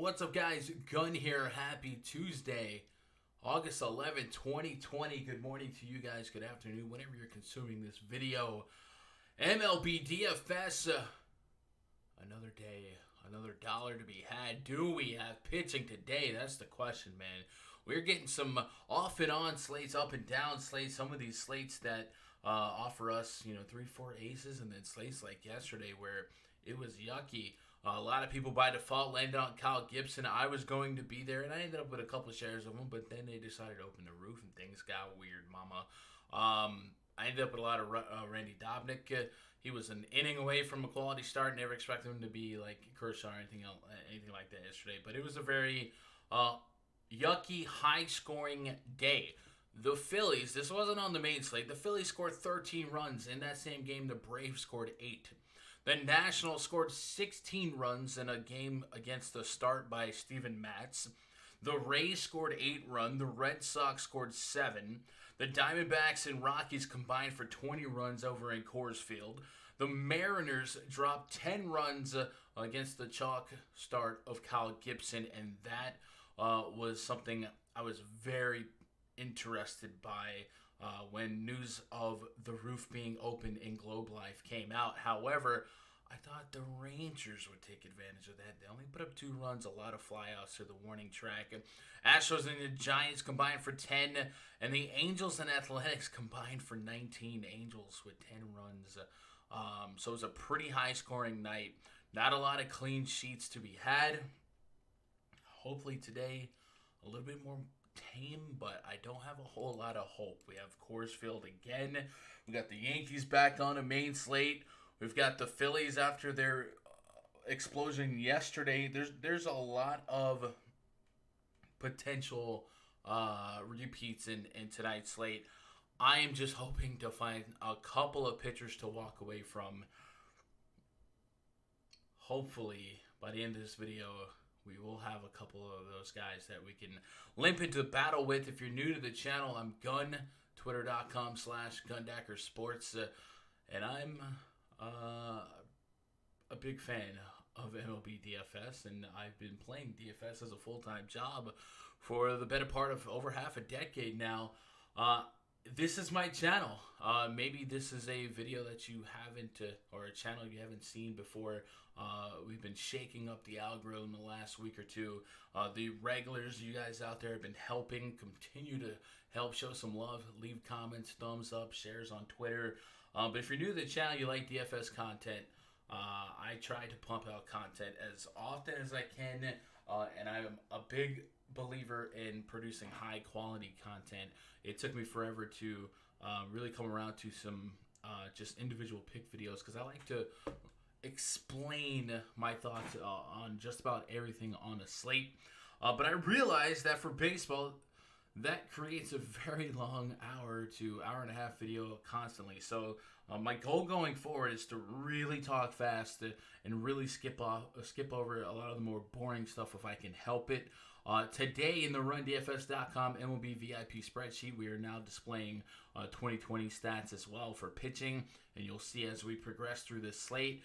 What's up, guys? Gun here. Happy Tuesday, August 11th, 2020. Good morning to you guys. Good afternoon, whenever you're consuming this video. MLB DFS, another day, another dollar to be had. Do we have pitching today? That's the question, man. We're getting some off and on slates, up and down slates. Some of these slates that offer us, 3-4 aces, and then slates like yesterday where it was yucky. A lot of people by default landed on Kyle Gibson. I was going to be there, and I ended up with a couple of shares of him, but then they decided to open the roof, and things got weird, mama. I ended up with a lot of Randy Dobnik. He was an inning away from a quality start. Never expected him to be like Kershaw or anything like that yesterday, but it was a very yucky, high-scoring day. The Phillies, this wasn't on the main slate. The Phillies scored 13 runs. In that same game, the Braves scored 8. The Nationals scored 16 runs in a game against the start by Steven Matz. The Rays scored 8 runs. The Red Sox scored 7. The Diamondbacks and Rockies combined for 20 runs over in Coors Field. The Mariners dropped 10 runs against the chalk start of Kyle Gibson, and that was something I was very interested by when news of the roof being open in Globe Life came out. However, I thought the Rangers would take advantage of that. They only put up 2 runs, a lot of flyouts to the warning track. Astros and the Giants combined for 10, and the Angels and Athletics combined for 19. Angels with 10 runs. So it was a pretty high-scoring night. Not a lot of clean sheets to be had. Hopefully today, a little bit more tame, but I don't have a whole lot of hope. We have Coors Field again. We got the Yankees back on a main slate. We've got the Phillies after their explosion yesterday. There's a lot of potential repeats in tonight's slate. I am just hoping to find a couple of pitchers to walk away from. Hopefully, by the end of this video, we will have a couple of those guys that we can limp into battle with. If you're new to the channel, I'm Gun, twitter.com/GundackerSports, and I'm a big fan of MLB DFS, and I've been playing DFS as a full-time job for the better part of over half a decade now. This is my channel. Maybe this is a video that you haven't, or a channel you haven't seen before. We've been shaking up the algorithm the last week or two. The regulars, you guys out there have been helping. Continue to help, show some love, leave comments, thumbs up, shares on Twitter. But if you're new to the channel, you like DFS content, I try to pump out content as often as I can, and I'm a big believer in producing high quality content. It took me forever to really come around to some just individual pick videos, because I like to explain my thoughts on just about everything on a slate. But I realized that for baseball, that creates a very long hour to hour and a half video constantly. So my goal going forward is to really talk fast and really skip over a lot of the more boring stuff if I can help it. Today in the RunDFS.com MLB VIP spreadsheet, we are now displaying 2020 stats as well for pitching, and you'll see as we progress through this slate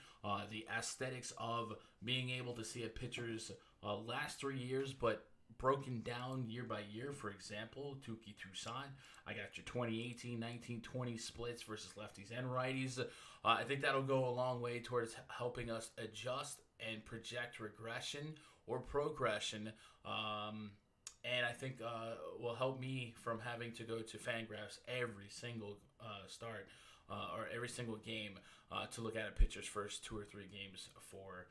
the aesthetics of being able to see a pitcher's last 3 years, but broken down year by year. For example, Touki Toussaint, I got your 2018, 19, 20 splits versus lefties and righties. I think that'll go a long way towards helping us adjust and project regression or progression, and I think will help me from having to go to Fangraphs every single start or every single game to look at a pitcher's first 2 or 3 games for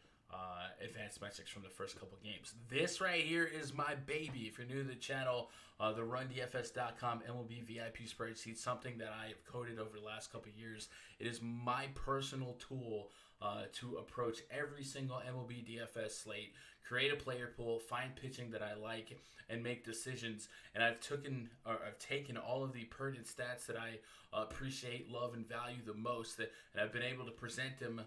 advanced metrics from the first couple games. This right here is my baby. If you're new to the channel, the RunDFS.com MLB VIP spreadsheet, something that I have coded over the last couple years. It is my personal tool to approach every single MLB DFS slate, create a player pool, find pitching that I like, and make decisions. And I've taken all of the pertinent stats that I appreciate, love, and value the most, and I've been able to present them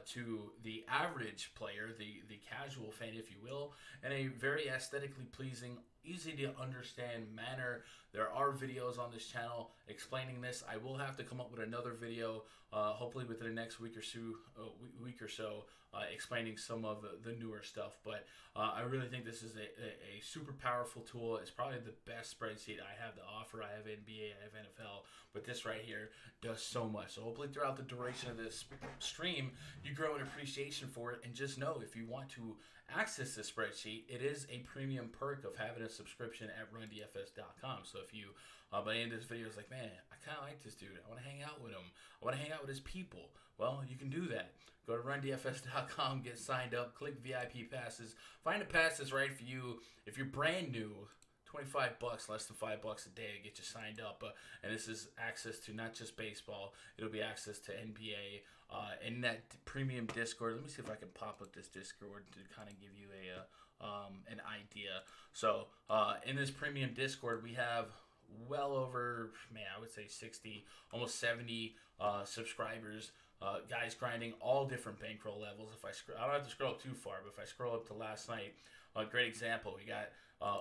to the average player, the casual fan, if you will, in a very aesthetically pleasing, easy to understand manner. There are videos on this channel explaining this. I will have to come up with another video, hopefully within the next week or so, explaining some of the newer stuff. But I really think this is a super powerful tool. It's probably the best spreadsheet I have to offer. I have NBA, I have NFL, but this right here does so much. So hopefully throughout the duration of this stream, you grow an appreciation for it. And just know, if you want to access this spreadsheet, it is a premium perk of having a subscription at rundfs.com. So if you, by the end of this video, is like, man, I kind of like this dude, I want to hang out with him, I want to hang out with his people, well, you can do that. Go to rundfs.com, get signed up, click VIP passes, find a pass that's right for you. If you're brand new, $25, less than $5 a day to get you signed up. And this is access to not just baseball, it'll be access to NBA. In that premium Discord, let me see if I can pop up this Discord to kind of give you an idea. So in this premium Discord, we have well over, I would say 60, almost 70 subscribers. Guys grinding all different bankroll levels. I don't have to scroll up too far, but if I scroll up to last night, a great example, we got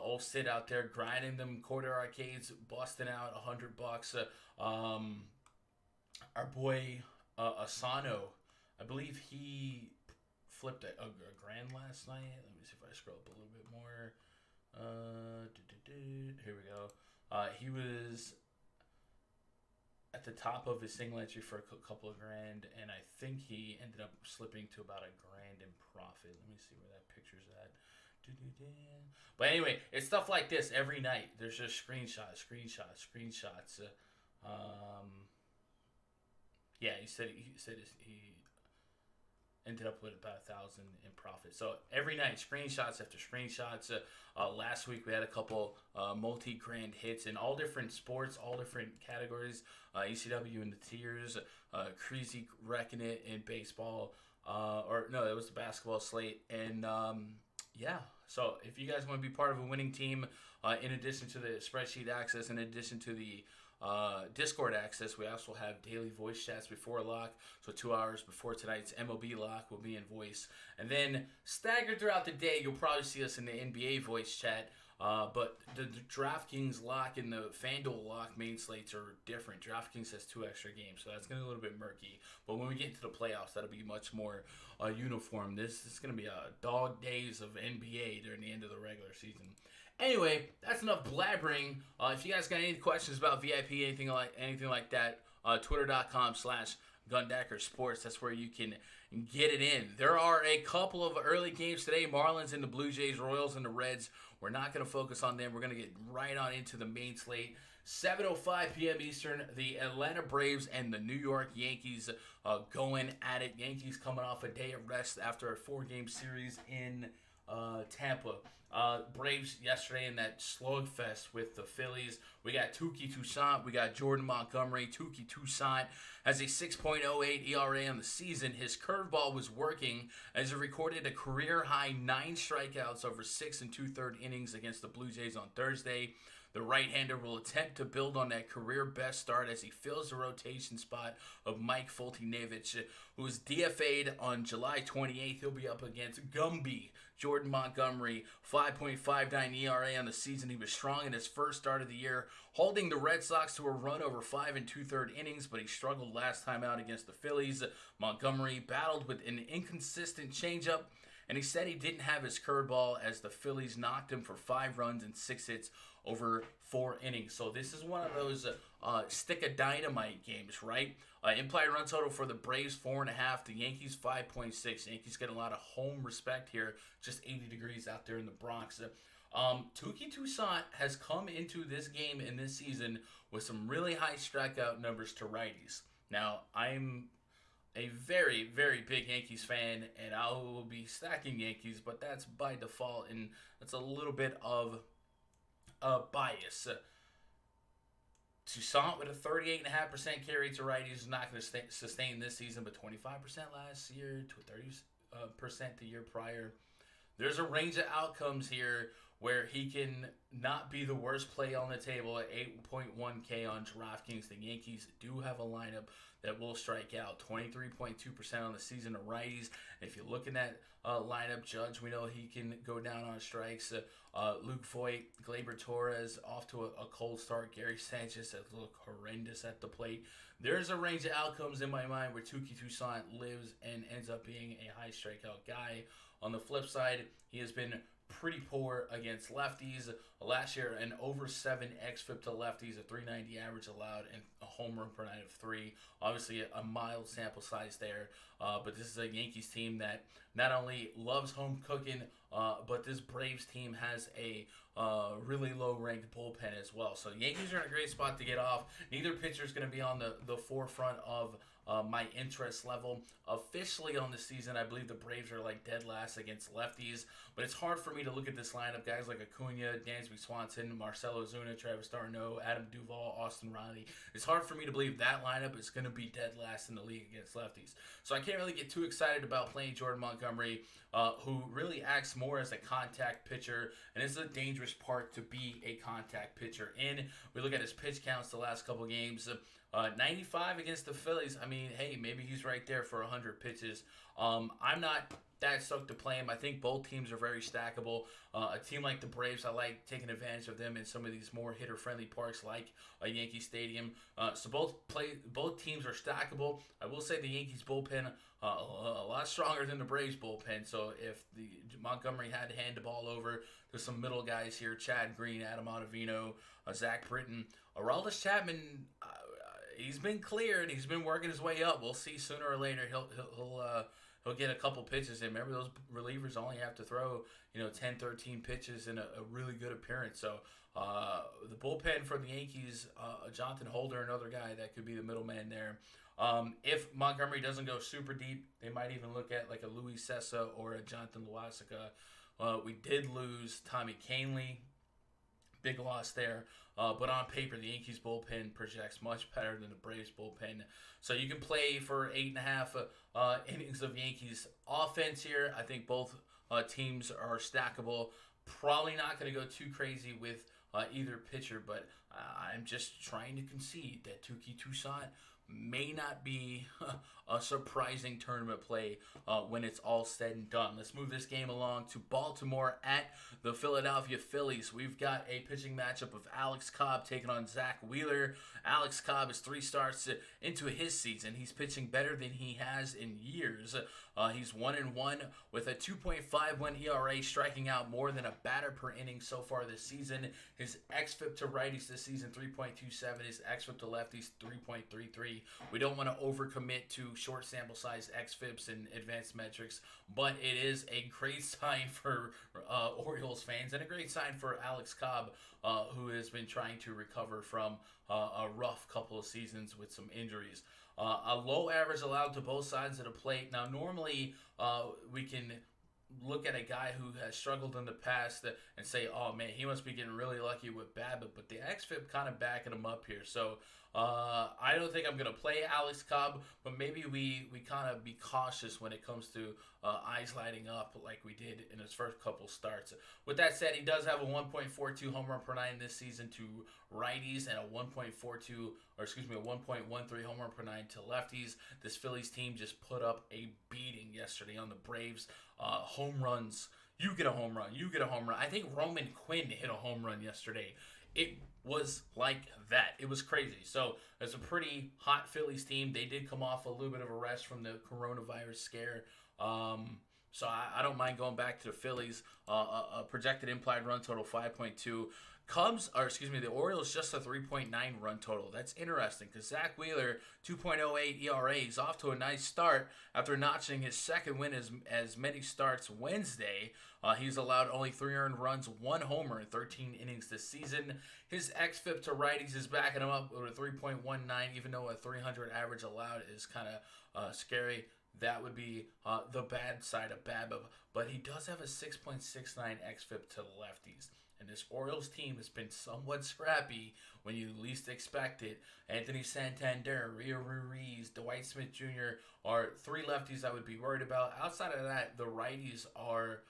old Sid out there grinding them quarter arcades, busting out $100. Our boy Asano, I believe he flipped a grand last night. Let me see if I scroll up a little bit more. Here we go. He was at the top of his single entry for a couple of grand, and I think he ended up slipping to about $1 grand in profit. Let me see where that picture's at. But anyway, it's stuff like this every night. There's just screenshots. Yeah, he said he ended up with about 1,000 in profit. So every night, screenshots after screenshots. Last week we had a couple multi-grand hits in all different sports, all different categories. ECW in the tiers, Crazy wrecking it in baseball. It was the basketball slate. And yeah, so if you guys want to be part of a winning team, in addition to the spreadsheet access, in addition to the Discord access, we also have daily voice chats before lock. So 2 hours before tonight's MLB lock will be in voice. And then staggered throughout the day, you'll probably see us in the NBA voice chat. But the DraftKings lock and the FanDuel lock main slates are different. DraftKings has 2 extra games, so that's going to be a little bit murky. But when we get into the playoffs, that'll be much more uniform. This is going to be a dog days of NBA during the end of the regular season. Anyway, that's enough blabbering. If you guys got any questions about VIP, anything like that, twitter.com/GundackerSports. That's where you can get it in. There are a couple of early games today. Marlins and the Blue Jays, Royals and the Reds. We're not going to focus on them. We're going to get right on into the main slate. 7:05 p.m. Eastern, the Atlanta Braves and the New York Yankees going at it. Yankees coming off a day of rest after a 4-game series in Tampa. Braves yesterday in that slugfest with the Phillies. We got Touki Toussaint. We got Jordan Montgomery. Touki Toussaint has a 6.08 ERA on the season. His curveball was working as he recorded a career-high 9 strikeouts over 6 2/3 innings against the Blue Jays on Thursday. The right-hander will attempt to build on that career-best start as he fills the rotation spot of Mike Foltynewicz, who was DFA'd on July 28th. He'll be up against Gumby. Jordan Montgomery, 5.59 ERA on the season. He was strong in his first start of the year, holding the Red Sox to a run over 5 2/3 innings, but he struggled last time out against the Phillies. Montgomery battled with an inconsistent changeup, and he said he didn't have his curveball as the Phillies knocked him for 5 runs and 6 hits over 4 innings. So this is one of those stick of dynamite games, right? Implied run total for the Braves, 4.5. The Yankees, 5.6. Yankees get a lot of home respect here. Just 80 degrees out there in the Bronx. Touki Toussaint has come into this game in this season with some really high strikeout numbers to righties. Now, I'm a very, very big Yankees fan, and I will be stacking Yankees, but that's by default, and that's a little bit of bias. Toussaint with a 38.5% carry to righties is not going to sustain this season, but 25% last year, to 30% the year prior. there's a range of outcomes here where he can not be the worst play on the table at 8.1K on DraftKings. The Yankees do have a lineup that will strike out 23.2% on the season to righties. If you look in that lineup, Judge, we know he can go down on strikes. Luke Voigt, Gleyber Torres off to a cold start. Gary Sanchez has looked horrendous at the plate. There's a range of outcomes in my mind where Touki Toussaint lives and ends up being a high strikeout guy. On the flip side, he has been pretty poor against lefties. Last year, an over 7 xFIP to lefties, a 390 average allowed, and a home run per night of 3. Obviously, a mild sample size there, but this is a Yankees team that not only loves home cooking, but this Braves team has a really low-ranked bullpen as well. So the Yankees are in a great spot to get off. Neither pitcher is going to be on the forefront of my interest level. Officially on the season, I believe the Braves are like dead last against lefties, but it's hard for me to look at this lineup. Guys like Acuna, Dansby Swanson, Marcell Ozuna, Travis d'Arnaud, Adam Duvall, Austin Riley. It's hard for me to believe that lineup is going to be dead last in the league against lefties. So I can't really get too excited about playing Jordan Montgomery, who really acts more as a contact pitcher, and is a dangerous part to be a contact pitcher in. We look at his pitch counts the last couple games. 95 against the Phillies. I mean, hey, maybe he's right there for 100 pitches. I'm not that stoked to play him. I think both teams are very stackable. A team like the Braves, I like taking advantage of them in some of these more hitter-friendly parks like a Yankee Stadium. So both teams are stackable. I will say the Yankees bullpen a lot stronger than the Braves bullpen. So if the Montgomery had to hand the ball over to some middle guys here, Chad Green, Adam Ottavino, Zach Britton, Aroldis Chapman. He's been cleared. He's been working his way up. We'll see sooner or later he'll get a couple pitches in. Remember, those relievers only have to throw 10, 13 pitches in a really good appearance. So the bullpen for the Yankees, Jonathan Holder, another guy that could be the middleman there. If Montgomery doesn't go super deep, they might even look at like a Luis Sessa or a Jonathan Loaisiga. We did lose Tommy Kahnle. Big loss there. But on paper, the Yankees bullpen projects much better than the Braves bullpen. So you can play for 8.5 innings of Yankees offense here. I think both teams are stackable. Probably not going to go too crazy with either pitcher, but I'm just trying to concede that Touki Toussaint may not be a surprising tournament play when it's all said and done. Let's move this game along to Baltimore at the Philadelphia Phillies. We've got a pitching matchup of Alex Cobb taking on Zach Wheeler. Alex Cobb is 3 starts into his season. He's pitching better than he has in years. He's 1-1 with a 2.51 ERA, striking out more than a batter per inning so far this season. His xFIP to righties this season, 3.27. His xFIP to lefties, 3.33. We don't want to overcommit to short sample size xFIPs and advanced metrics, but it is a great sign for Orioles fans and a great sign for Alex Cobb, who has been trying to recover from a rough couple of seasons with some injuries. A low average allowed to both sides of the plate. Now, normally we can look at a guy who has struggled in the past and say, oh, man, he must be getting really lucky with BABIP, but the xFIP kind of backing him up here. So I don't think I'm going to play Alex Cobb, but maybe we kind of be cautious when it comes to eyes lighting up like we did in his first couple starts. With that said, he does have a 1.42 home run per nine this season to righties and a 1.13 home run per nine to lefties. This Phillies team just put up a beating yesterday on the Braves. Home runs. You get a home run. You get a home run. I think Roman Quinn hit a home run yesterday. It was like that. It was crazy. So it's a pretty hot Phillies team. They did come off a little bit of a rest from the coronavirus scare. So I don't mind going back to the Phillies. A projected implied run total 5.2. The Orioles just a 3.9 run total. That's interesting because Zach Wheeler, 2.08 ERA, is off to a nice start after notching his second win as many starts Wednesday. He's allowed only 3 earned runs, 1 homer in 13 innings this season. His xFIP to righties is backing him up with a 3.19, even though a 300 average allowed is kind of scary. That would be the bad side of BABIP, but he does have a 6.69 xFIP to the lefties. And this Orioles team has been somewhat scrappy when you least expect it. Anthony Santander, Rio Ruiz, Dwight Smith Jr. are three lefties I would be worried about. Outside of that, the righties are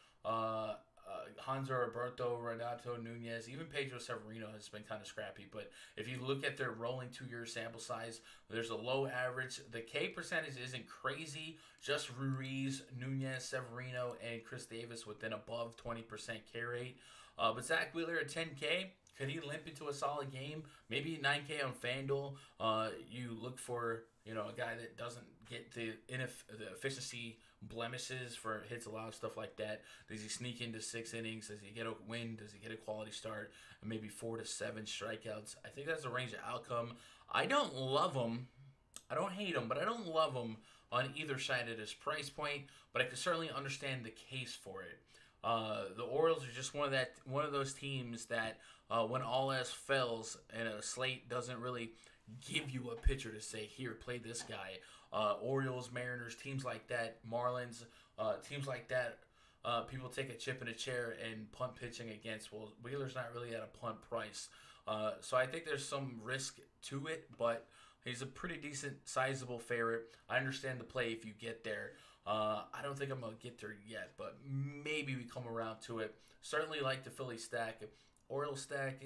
Hanser Alberto, Renato Nunez, even Pedro Severino has been kind of scrappy. But if you look at their rolling 2-year sample size, there's a low average. The K percentage isn't crazy. Just Ruiz, Nunez, Severino, and Chris Davis with an above 20% K rate. But Zach Wheeler at 10K, could he limp into a solid game? Maybe 9K on FanDuel. You look for a guy that doesn't get the efficiency blemishes for hits allowed, stuff like that. Does he sneak into 6 innings? Does he get a win? Does he get a quality start? And maybe 4 to 7 strikeouts. I think that's a range of outcome. I don't love him. I don't hate him, but I don't love him on either side of this price point. But I can certainly understand the case for it. The Orioles are just one of those teams that when all else fails and a slate doesn't really give you a pitcher to say, here, play this guy. Orioles, Mariners, teams like that, Marlins, teams like that, people take a chip in a chair and punt pitching against. Well, Wheeler's not really at a punt price. So I think there's some risk to it, but he's a pretty decent, sizable favorite. I understand the play if you get there. I don't think I'm going to get there yet, but maybe we come around to it. Certainly like the Philly stack. Orioles stack,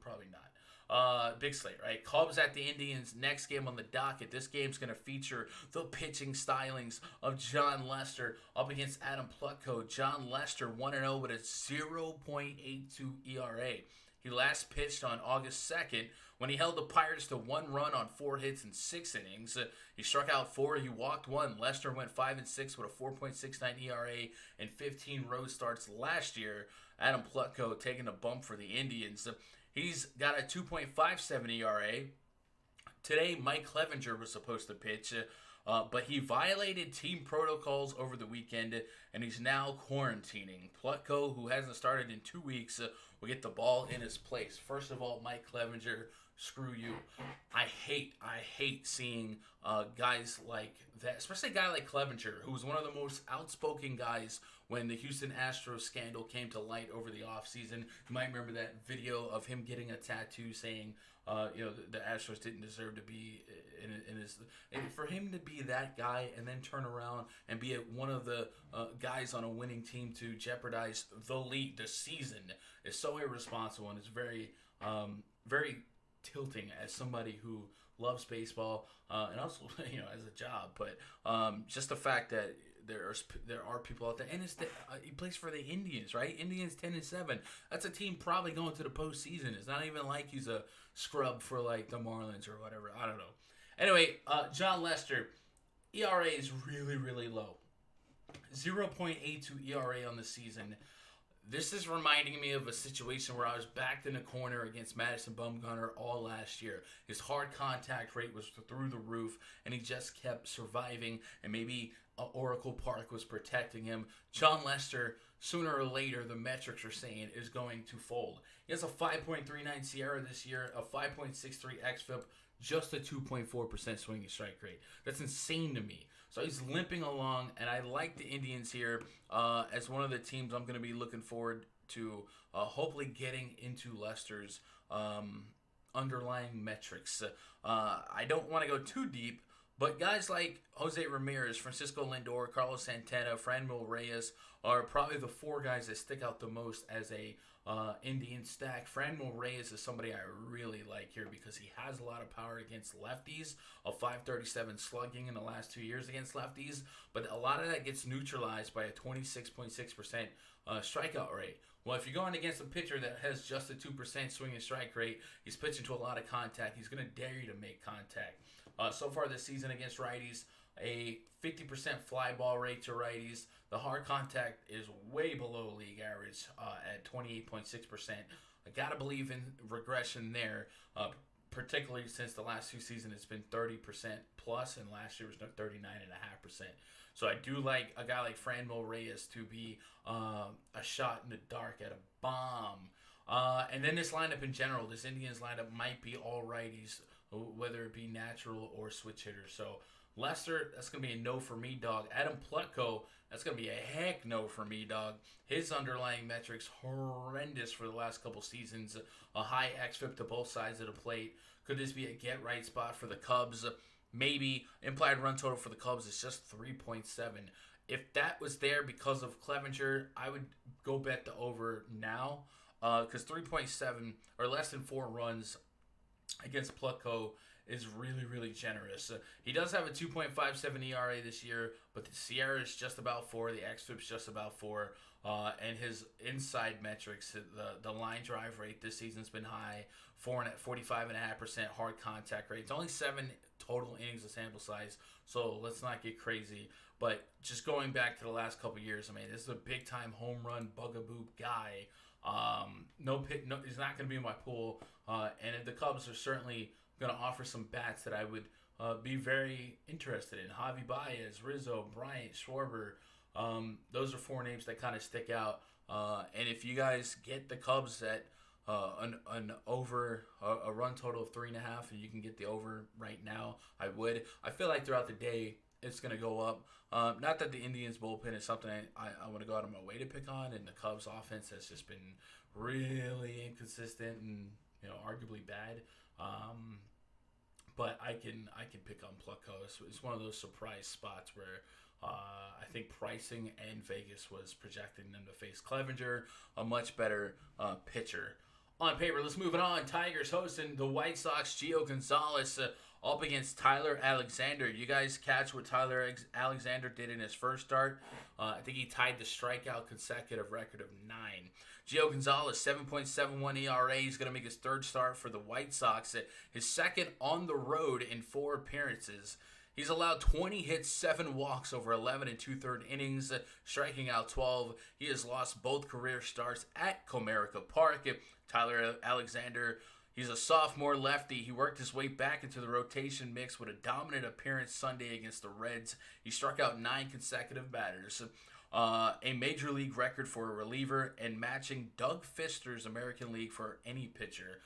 probably not. Big slate, right? Cubs at the Indians. Next game on the docket. This game's going to feature the pitching stylings of John Lester up against Adam Plutko. John Lester 1-0 with a 0.82 ERA. He last pitched on August 2nd when he held the Pirates to 1 run on 4 hits in 6 innings. He struck out 4, he walked 1. Lester went 5-6 with a 4.69 ERA and 15 road starts last year. Adam Plutko taking a bump for the Indians. He's got a 2.57 ERA. Today, Mike Clevenger was supposed to pitch, but he violated team protocols over the weekend, and he's now quarantining. Plutko, who hasn't started in 2 weeks, will get the ball in his place. First of all, Mike Clevenger, screw you. I hate seeing guys like that, especially a guy like Clevenger, who was one of the most outspoken guys when the Houston Astros scandal came to light over the offseason. You might remember that video of him getting a tattoo saying, the Astros didn't deserve to be in his. And for him to be that guy and then turn around and be one of the guys on a winning team to jeopardize the league, the season, is so irresponsible, and it's very, very tilting as somebody who loves baseball and also as a job. But just the fact that there are people out there, and he plays for the Indians, right? Indians 10-7. That's a team probably going to the postseason. It's not even like he's a scrub for like the Marlins or whatever. I don't know. Anyway, John Lester, ERA is really, really low. 0.82 ERA on the season. This is reminding me of a situation where I was backed in a corner against Madison Bumgarner all last year. His hard contact rate was through the roof, and he just kept surviving, and maybe Oracle Park was protecting him. John Lester, sooner or later, the metrics are saying, is going to fold. He has a 5.39 Sierra this year, a 5.63 xFIP, just a 2.4% swinging strike rate. That's insane to me. So he's limping along, and I like the Indians here as one of the teams I'm going to be looking forward to hopefully getting into Lester's underlying metrics. I don't want to go too deep, but guys like Jose Ramirez, Francisco Lindor, Carlos Santana, Franmil Reyes are probably the 4 guys that stick out the most as a Indian stack. Franmil Reyes is somebody I really like here because he has a lot of power against lefties, a 537 slugging in the last 2 years against lefties, but a lot of that gets neutralized by a 26.6% strikeout rate. Well, if you're going against a pitcher that has just a 2% swing and strike rate, he's pitching to a lot of contact. He's going to dare you to make contact. So far this season against righties, a 50% fly ball rate to righties. The hard contact is way below league average at 28.6%. I got to believe in regression there, particularly since the last 2 seasons it's been 30% plus, and last year was 39.5%. So I do like a guy like Franmil Reyes to be a shot in the dark at a bomb. And then this lineup in general, this Indians lineup might be all righties, whether it be natural or switch hitters. So Lester, that's going to be a no for me, dog. Adam Plutko, that's going to be a heck no for me, dog. His underlying metrics horrendous for the last couple seasons. A high xFIP to both sides of the plate. Could this be a get-right spot for the Cubs? Maybe. Implied run total for the Cubs is just 3.7. If that was there because of Clevenger, I would go bet the over now. Because 3.7 or less than 4 runs against Plutko is really, really generous. He does have a 2.57 ERA this year, but the Sierra is just about 4. The xFIP is just about 4. And his inside metrics, the line drive rate this season's been high, 45.5% hard contact rate. It's only 7 total innings of sample size, so let's not get crazy. But just going back to the last couple years, I mean, this is a big-time home run bugaboo guy. No, he's not going to be in my pool. And the Cubs are certainly going to offer some bats that I would be very interested in. Javi Baez, Rizzo, Bryant, Schwarber. Those are 4 names that kind of stick out. And if you guys get the Cubs at an over a run total of 3.5, and you can get the over right now, I would. I feel like throughout the day it's going to go up. Not that the Indians bullpen is something I want to go out of my way to pick on, and the Cubs offense has just been really inconsistent and arguably bad. But I can pick on Plutko. It's one of those surprise spots where I think pricing and Vegas was projecting them to face Clevenger, a much better pitcher. On paper, let's move it on. Tigers hosting the White Sox. Gio Gonzalez up against Tyler Alexander. You guys catch what Tyler Alexander did in his first start? I think he tied the strikeout consecutive record of 9. Gio Gonzalez, 7.71 ERA. He's going to make his 3rd start for the White Sox. His 2nd on the road in 4 appearances. He's allowed 20 hits, 7 walks over 11 and 2/3 innings, striking out 12. He has lost both career starts at Comerica Park. Tyler Alexander, he's a sophomore lefty. He worked his way back into the rotation mix with a dominant appearance Sunday against the Reds. He struck out 9 consecutive batters. A major league record for a reliever and matching Doug Fister's American League for any pitcher.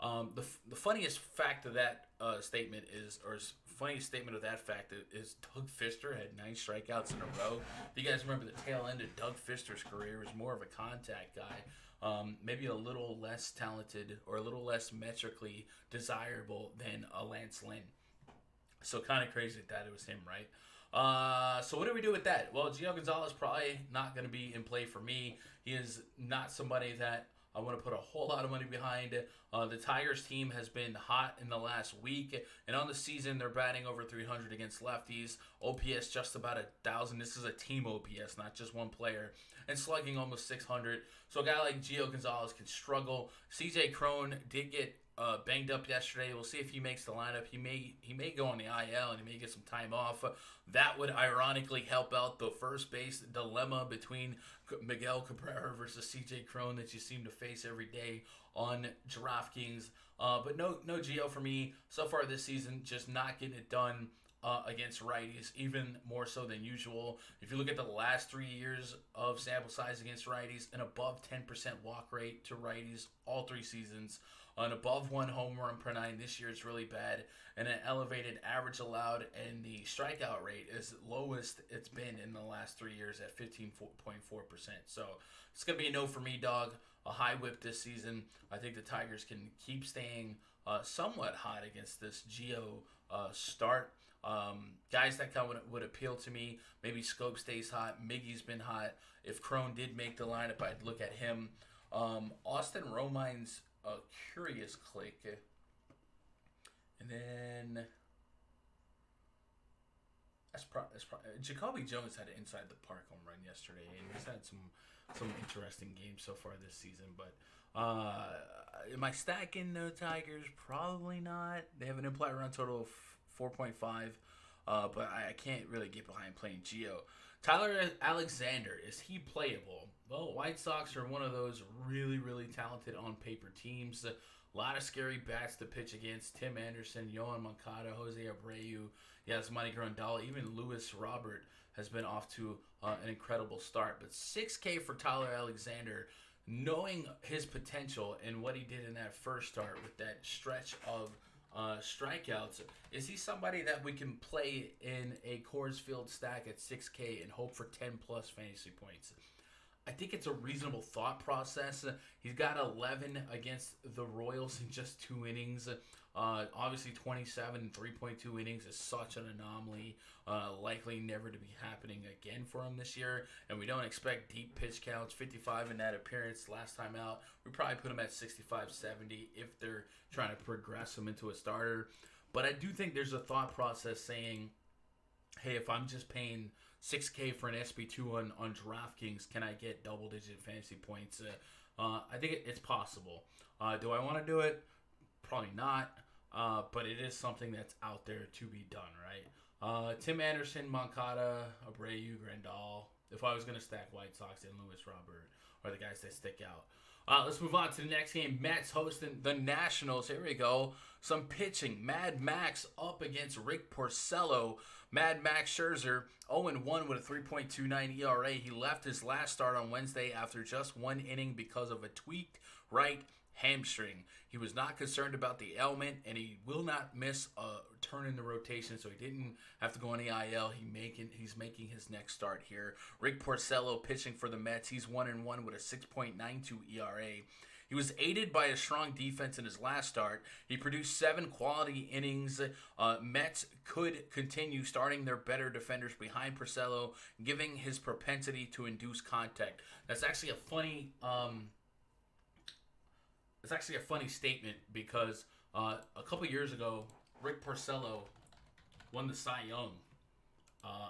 The funniest fact of that statement is, or funniest statement of that fact is Doug Fister had 9 strikeouts in a row. If you guys remember the tail end of Doug Fister's career, was more of a contact guy. Maybe a little less talented or a little less metrically desirable than a Lance Lynn. So kind of crazy that it was him, right? So what do we do with that? Well, Gio Gonzalez probably not going to be in play for me. He is not somebody that I want to put a whole lot of money behind. The Tigers team has been hot in the last week, and on the season they're batting over 300 against lefties. OPS just about 1,000. This is a team OPS, not just one player, and slugging almost 600. So a guy like Gio Gonzalez can struggle. CJ Cron did get banged up yesterday. We'll see if he makes the lineup. He may go on the IL and he may get some time off. That would ironically help out the first base dilemma between Miguel Cabrera versus CJ Cron that you seem to face every day on DraftKings. But no Gio for me so far this season. Just not getting it done against righties, even more so than usual. If you look at the last 3 years of sample size against righties, an above 10% walk rate to righties all 3 seasons. An above 1 home run per 9 this year is really bad, and an elevated average allowed, and the strikeout rate is lowest it's been in the last 3 years at 15.4%. So it's going to be a no for me, dog. A high whip this season. I think the Tigers can keep staying somewhat hot against this Gio start. Guys that kind of would appeal to me. Maybe Scope stays hot. Miggy's been hot. If Cron did make the lineup, I'd look at him. Austin Romine's a curious click. And then that's probably Jacoby Jones had an inside the park home run yesterday, and he's had some interesting games so far this season. But am I stacking the Tigers? Probably not. They have an implied run total of 4.5, but I can't really get behind playing Gio. Tyler Alexander, is he playable? Well, White Sox are one of those really, really talented on-paper teams. A lot of scary bats to pitch against. Tim Anderson, Yohan Moncada, Jose Abreu, Yasmani Grandal, even Luis Robert has been off to an incredible start. But $6K for Tyler Alexander, knowing his potential and what he did in that first start with that stretch of strikeouts. Is he somebody that we can play in a Coors Field stack at 6K and hope for 10 plus fantasy points? I think it's a reasonable thought process. He's got 11 against the Royals in just 2 innings. Obviously, 27 and 3.2 innings is such an anomaly. Likely never to be happening again for him this year. And we don't expect deep pitch counts. 55 in that appearance last time out. We probably put him at 65, 70 if they're trying to progress him into a starter. But I do think there's a thought process saying, hey, if I'm just paying 6K for an SB2 on DraftKings, can I get double-digit fantasy points? I think it's possible. Do I want to do it? Probably not. But it is something that's out there to be done, right? Tim Anderson, Moncada, Abreu, Grandal. If I was going to stack White Sox and Lewis Robert are the guys that stick out. Let's move on to the next game. Mets hosting the Nationals. Here we go. Some pitching. Mad Max up against Rick Porcello. Mad Max Scherzer 0-1 with a 3.29 ERA. He left his last start on Wednesday after just 1 inning because of a tweaked right hamstring. He was not concerned about the ailment, and he will not miss a turn in the rotation, so he didn't have to go on the IL. He's making his next start here. Rick Porcello pitching for the Mets. He's 1-1 with a 6.92 ERA. He was aided by a strong defense in his last start. He produced 7 quality innings. Mets could continue starting their better defenders behind Porcello, giving his propensity to induce contact. That's actually a funny... It's actually a funny statement because a couple years ago, Rick Porcello won the Cy Young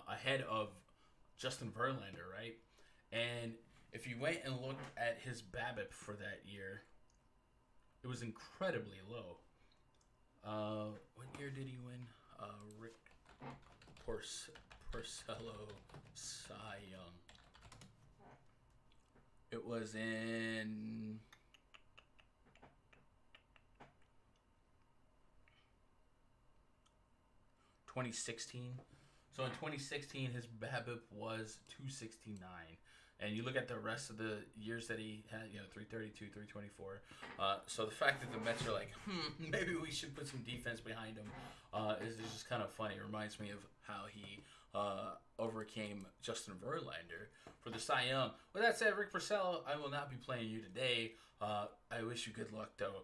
ahead of Justin Verlander, right? And if you went and looked at his BABIP for that year, it was incredibly low. What year did he win? Rick Porcello Cy Young. It was in... 2016. So in 2016, his BABIP was 269. And you look at the rest of the years that he had, 332, 324. So the fact that the Mets are like, maybe we should put some defense behind him is just kind of funny. It reminds me of how he overcame Justin Verlander for the Cy Young. With that said, Rick Porcello, I will not be playing you today. I wish you good luck, though.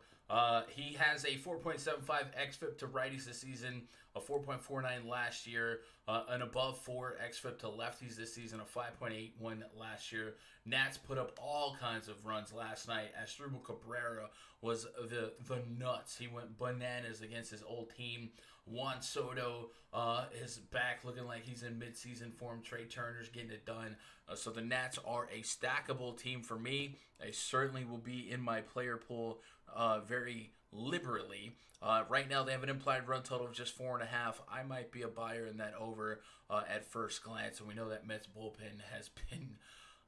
He has a 4.75 xFIP to righties this season, a 4.49 last year, an above 4 xFIP to lefties this season, a 5.81 last year. Nats put up all kinds of runs last night. Asdrubal Cabrera was the nuts. He went bananas against his old team. Juan Soto is back looking like he's in midseason form. Trey Turner's getting it done. So the Nats are a stackable team for me. They certainly will be in my player pool very liberally. Right now they have an implied run total of just 4.5. I might be a buyer in that over at first glance. And we know that Mets bullpen has been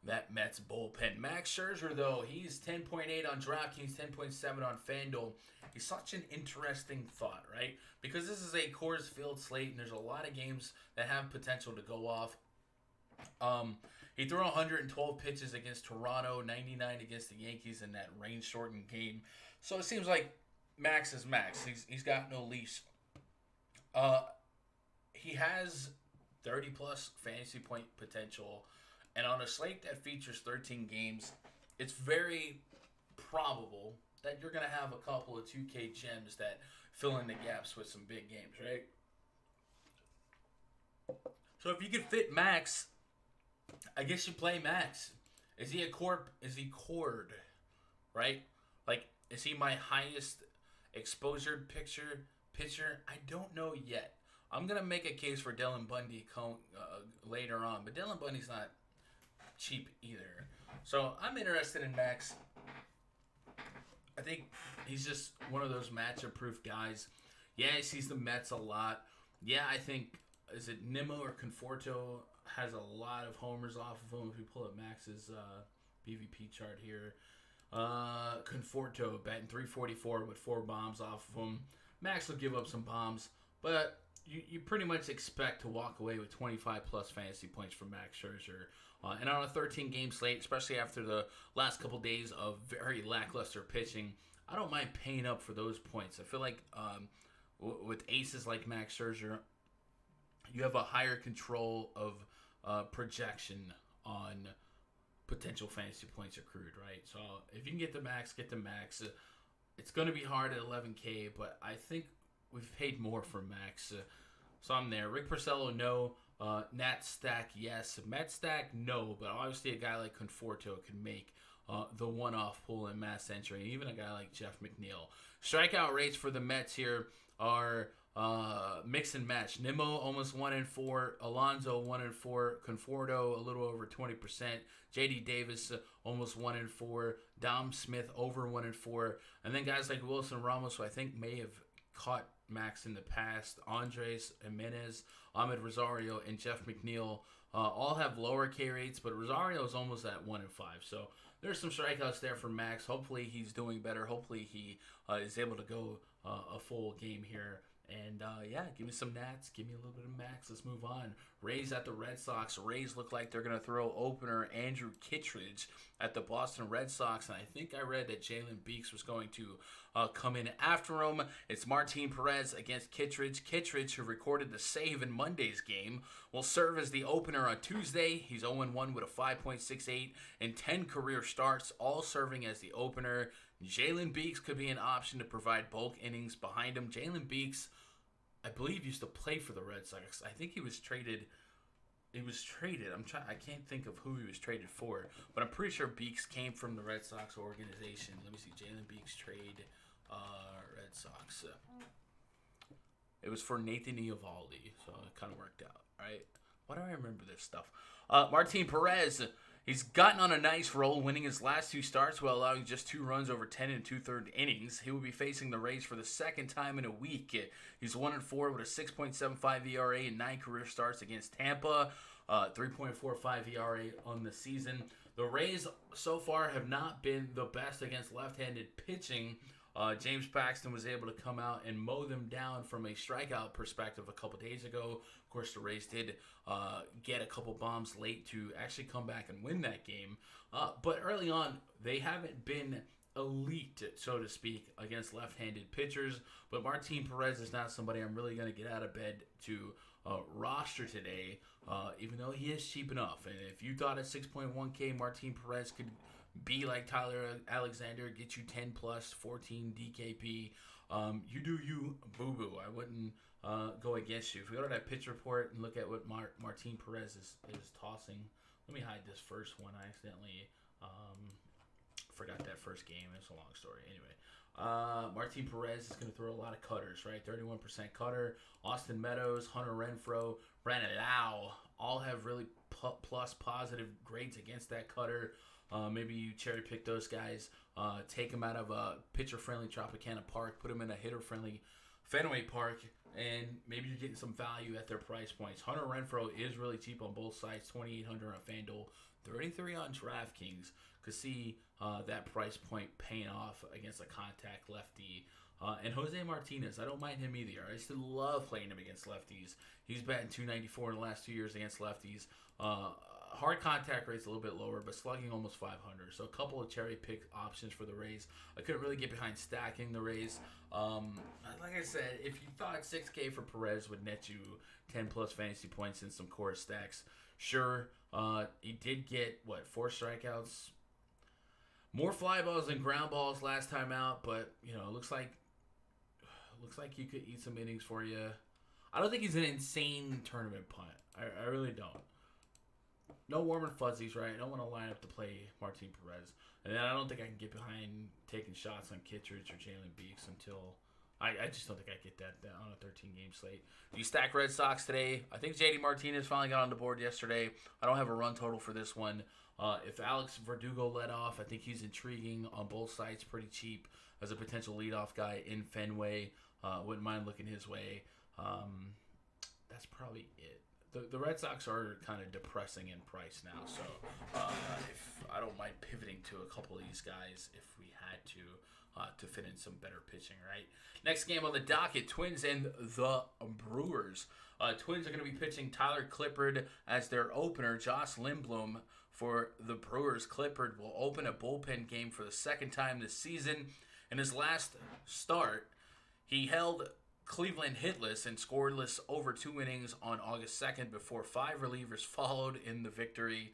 that Mets bullpen. Max Scherzer, though, he's 10.8 on DraftKings, 10.7 on FanDuel. He's such an interesting thought, right? Because this is a Coors Field slate, and there's a lot of games that have potential to go off. He threw 112 pitches against Toronto, 99 against the Yankees in that rain-shortened game. So it seems like Max is Max. He's got no leash. He has 30-plus fantasy point potential. And on a slate that features 13 games, it's very probable that you're going to have a couple of 2K gems that fill in the gaps with some big games, right? So if you could fit Max, I guess you play Max. Is he a corp? Is he cord? Right? Like, is he my highest exposure pitcher? I don't know yet. I'm going to make a case for Dylan Bundy later on, but Dylan Bundy's not cheap either. So I'm interested in Max. I think he's just one of those matchup-proof guys. Yeah, he sees the Mets a lot. Yeah, I think, is it Nimmo or Conforto has a lot of homers off of him. If you pull up Max's BVP chart here. Conforto batting 344 with 4 bombs off of him. Max will give up some bombs, but you pretty much expect to walk away with 25-plus fantasy points from Max Scherzer. And on a 13-game slate, especially after the last couple days of very lackluster pitching, I don't mind paying up for those points. I feel like with aces like Max Scherzer, you have a higher control of projection on potential fantasy points accrued, right? So if you can get the max, get the max. It's going to be hard at 11K, but I think we've paid more for max. So I'm there. Rick Porcello, no. Nat Stack, yes. Met Stack, no. But obviously a guy like Conforto can make the one-off pull in mass entry. And even a guy like Jeff McNeil. Strikeout rates for the Mets here are mix and match. Nimmo almost 1-4. Alonso 1-4. Conforto a little over 20%. J.D. Davis almost 1-4. Dom Smith over 1-4. And then guys like Wilson Ramos, who I think may have caught max in the past. Andres Jimenez, Ahmed Rosario, and Jeff McNeil all have lower K rates, but Rosario is almost at 1-5. So there's some strikeouts there for max. Hopefully he's doing better. Hopefully he is able to go a full game here. And, give me some Nats. Give me a little bit of max. Let's move on. Rays at the Red Sox. Rays look like they're going to throw opener Andrew Kittredge at the Boston Red Sox. And I think I read that Jalen Beeks was going to come in after him. It's Martin Perez against Kittredge. Kittredge, who recorded the save in Monday's game, will serve as the opener on Tuesday. He's 0-1 with a 5.68 and 10 career starts, all serving as the opener. Jalen Beeks could be an option to provide bulk innings behind him. Jalen Beeks, I believe, used to play for the Red Sox. I think he was traded. I can't think of who he was traded for, but I'm pretty sure Beeks came from the Red Sox organization. Let me see. Jalen Beeks trade Red Sox. It was for Nathan Eovaldi, so it kind of worked out, right? Why do I remember this stuff? Martin Perez. He's gotten on a nice roll, winning his last 2 starts while allowing just 2 runs over 10 and 2/3 innings. He will be facing the Rays for the second time in a week. He's 1-4 with a 6.75 ERA and 9 career starts against Tampa, 3.45 ERA on the season. The Rays so far have not been the best against left-handed pitching. James Paxton was able to come out and mow them down from a strikeout perspective a couple days ago. Of course, the Rays did get a couple bombs late to actually come back and win that game. But early on, they haven't been elite, so to speak, against left-handed pitchers. But Martin Perez is not somebody I'm really going to get out of bed to roster today, even though he is cheap enough. And if you thought at 6.1K, Martin Perez could be like Tyler Alexander, get you 10 plus, 14 DKP. You do you, boo-boo. I wouldn't go against you. If we go to that pitch report and look at what Martin Perez is tossing. Let me hide this first one. I accidentally forgot that first game. It's a long story. Anyway, Martin Perez is going to throw a lot of cutters, right? 31% cutter. Austin Meadows, Hunter Renfroe, Brandon Lau all have really plus positive grades against that cutter. Maybe you cherry pick those guys, take them out of a pitcher-friendly Tropicana Park, put them in a hitter-friendly Fenway Park, and maybe you're getting some value at their price points. Hunter Renfroe is really cheap on both sides, $2,800 on FanDuel, $33 on DraftKings. Could see that price point paying off against a contact lefty. And Jose Martinez, I don't mind him either. I still love playing him against lefties. He's batting .294 in the last 2 years against lefties. Hard contact rate's a little bit lower, but slugging almost 500. So a couple of cherry pick options for the Rays. I couldn't really get behind stacking the Rays. Like I said, if you thought 6K for Perez would net you 10 plus fantasy points and some core stacks, sure. He did get 4 strikeouts, more fly balls than ground balls last time out, but it looks like he could eat some innings for you. I don't think he's an insane tournament punt. I really don't. No warm and fuzzies, right? I don't want to line up to play Martin Perez. And then I don't think I can get behind taking shots on Kittredge or Jalen Beeks until... I just don't think I get that on a 13-game slate. Do you stack Red Sox today? I think J.D. Martinez finally got on the board yesterday. I don't have a run total for this one. If Alex Verdugo led off, I think he's intriguing on both sides, pretty cheap as a potential leadoff guy in Fenway. Wouldn't mind looking his way. That's probably it. The Red Sox are kind of depressing in price now, so if I don't mind pivoting to a couple of these guys if we had to fit in some better pitching, right? Next game on the docket, Twins and the Brewers. Twins are going to be pitching Tyler Clippard as their opener. Josh Lindblom for the Brewers. Clippard will open a bullpen game for the second time this season. In his last start, he held Cleveland hitless and scoreless over 2 innings on August 2nd before 5 relievers followed in the victory.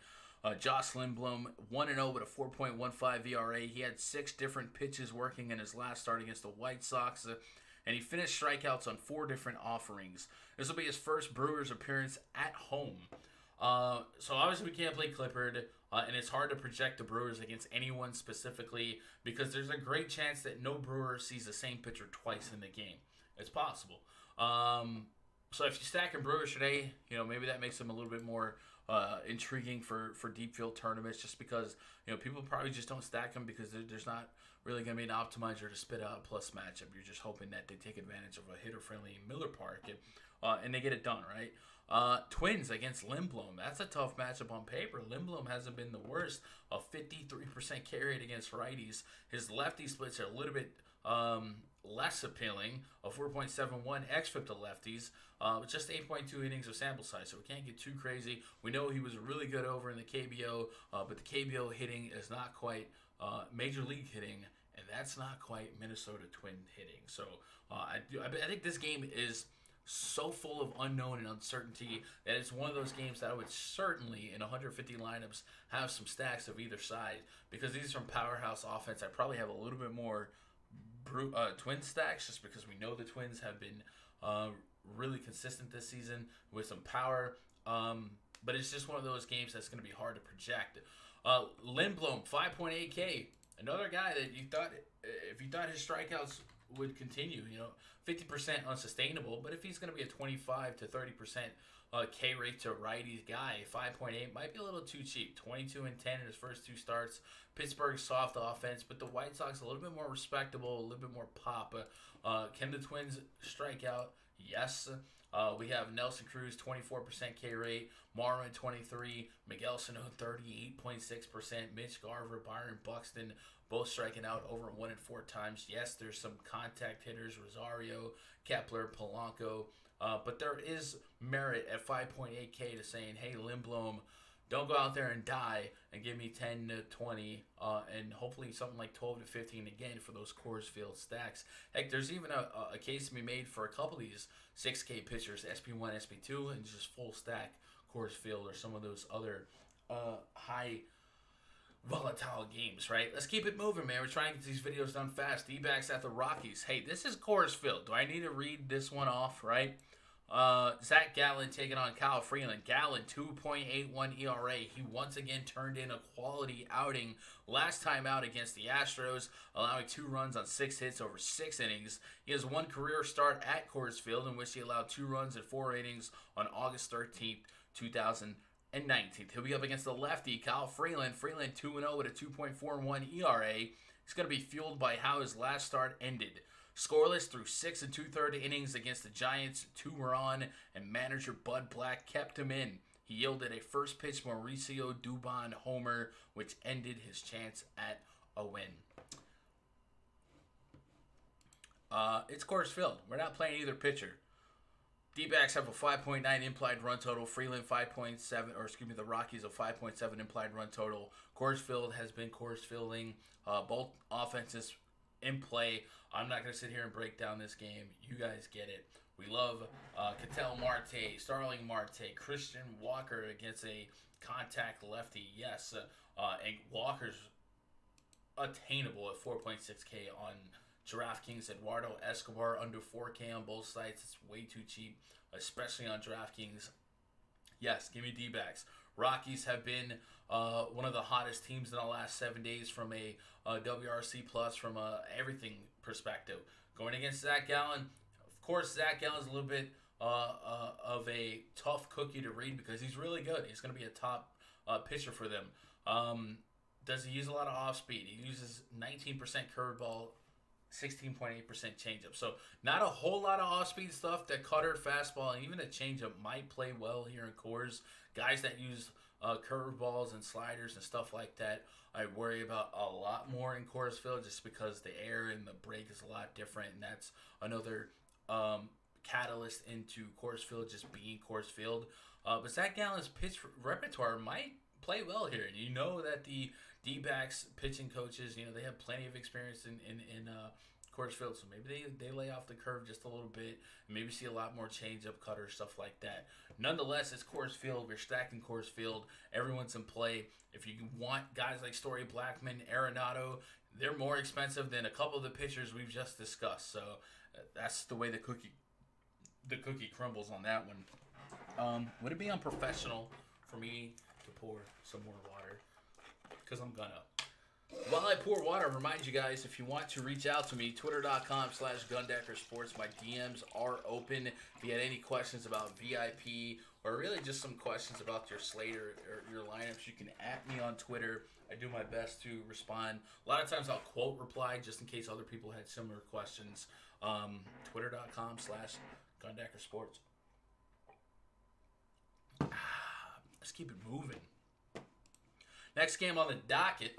Josh Lindblom, 1-0 with a 4.15 ERA. He had 6 different pitches working in his last start against the White Sox, and he finished strikeouts on 4 different offerings. This will be his first Brewers appearance at home. So obviously we can't play Clippard, and it's hard to project the Brewers against anyone specifically because there's a great chance that no Brewer sees the same pitcher twice in the game. It's possible. So if you stack in Brewers today, maybe that makes them a little bit more intriguing for deep field tournaments, just because people probably just don't stack them because there's not really going to be an optimizer to spit out a plus matchup. You're just hoping that they take advantage of a hitter-friendly Miller Park and they get it done, right? Twins against Lindblom. That's a tough matchup on paper. Lindblom hasn't been the worst. A 53% K rate against righties. His lefty splits are a little bit less appealing. A 4.71 xFIP to lefties. With just 8.2 innings of sample size, so we can't get too crazy. We know he was really good over in the KBO, but the KBO hitting is not quite Major League hitting, and that's not quite Minnesota Twin hitting. So I think this game is so full of unknown and uncertainty that it's one of those games that I would certainly, in 150 lineups, have some stacks of either side, because these are some powerhouse offense. I probably have a little bit more Twin stacks just because we know the Twins have been really consistent this season with some power. But it's just one of those games that's going to be hard to project. Lindblom, 5.8K. Another guy that you thought, if you thought his strikeouts would continue, 50% unsustainable, but if he's going to be a 25 to 30% K rate to righty guy, 5.8 might be a little too cheap. 22 and 10 in his first 2 starts. Pittsburgh's soft offense, but the White Sox a little bit more respectable, a little bit more pop. Can the Twins strike out? Yes. We have Nelson Cruz, 24% K rate, Marwin, 23, Miguel Sano, 38.6%, Mitch Garver, Byron Buxton, both striking out over 1 and 4 times. Yes, there's some contact hitters, Rosario, Kepler, Polanco, but there is merit at 5.8K to saying, hey, Lindblom, don't go out there and die and give me 10 to 20 and hopefully something like 12 to 15 again for those Coors Field stacks. Heck, there's even a case to be made for a couple of these 6K pitchers, SP1, SP2, and just full stack Coors Field or some of those other high volatile games, right? Let's keep it moving, man. We're trying to get these videos done fast. D-backs at the Rockies. Hey, this is Coors Field. Do I need to read this one off, right? Zach Gatlin taking on Kyle Freeland. Gatlin, 2.81 ERA. He once again turned in a quality outing last time out against the Astros, allowing 2 runs on 6 hits over 6 innings. He has 1 career start at Coors Field in which he allowed 2 runs in 4 innings on August 13th, 2019. He'll be up against the lefty, Kyle Freeland. Freeland 2-0 with a 2.41 ERA. He's going to be fueled by how his last start ended. Scoreless through 6 2/3 innings against the Giants. 2 were on, and manager Bud Black kept him in. He yielded a first pitch Mauricio Dubon homer, which ended his chance at a win. It's Coors Field. We're not playing either pitcher. D-backs have a 5.9 implied run total. Freeland 5.7, the Rockies a 5.7 implied run total. Coors Field has been Coors Fielding. Both offenses in play. I'm not going to sit here and break down this game. You guys get it. We love Ketel Marte, Starling Marte, Christian Walker against a contact lefty. Yes, and Walker's attainable at 4.6K on DraftKings. Eduardo Escobar under 4K on both sites. It's way too cheap, especially on DraftKings. Yes, give me D-backs. Rockies have been one of the hottest teams in the last 7 days from a WRC plus, from a everything perspective. Going against Zach Gallen, of course, Zach Gallen's a little bit of a tough cookie to read because he's really good. He's going to be a top pitcher for them. Does he use a lot of off speed? He uses 19% curveball, 16.8% changeup. So not a whole lot of off-speed stuff. That cutter, fastball, and even a changeup might play well here in Coors. Guys that use curveballs and sliders and stuff like that, I worry about a lot more in Coors Field just because the air and the break is a lot different, and that's another catalyst into Coors Field just being Coors Field. But Zach Gallen's pitch repertoire might play well here. And you know that the D-backs pitching coaches, they have plenty of experience in Coors Field, so maybe they lay off the curve just a little bit, and maybe see a lot more change-up cutter, stuff like that. Nonetheless, it's Coors Field. We're stacking Coors Field. Everyone's in play. If you want guys like Story Blackmon, Arenado, they're more expensive than a couple of the pitchers we've just discussed. So that's the way the cookie crumbles on that one. Would it be unprofessional for me to pour some more water? Because I'm gonna. While I pour water, remind you guys, if you want to reach out to me, twitter.com/GundeckerSports. My DMs are open. If you had any questions about VIP or really just some questions about your slate or your lineups, you can at me on Twitter. I do my best to respond. A lot of times I'll quote reply just in case other people had similar questions. Twitter.com/GundeckerSports. Let's keep it moving. Next game on the docket,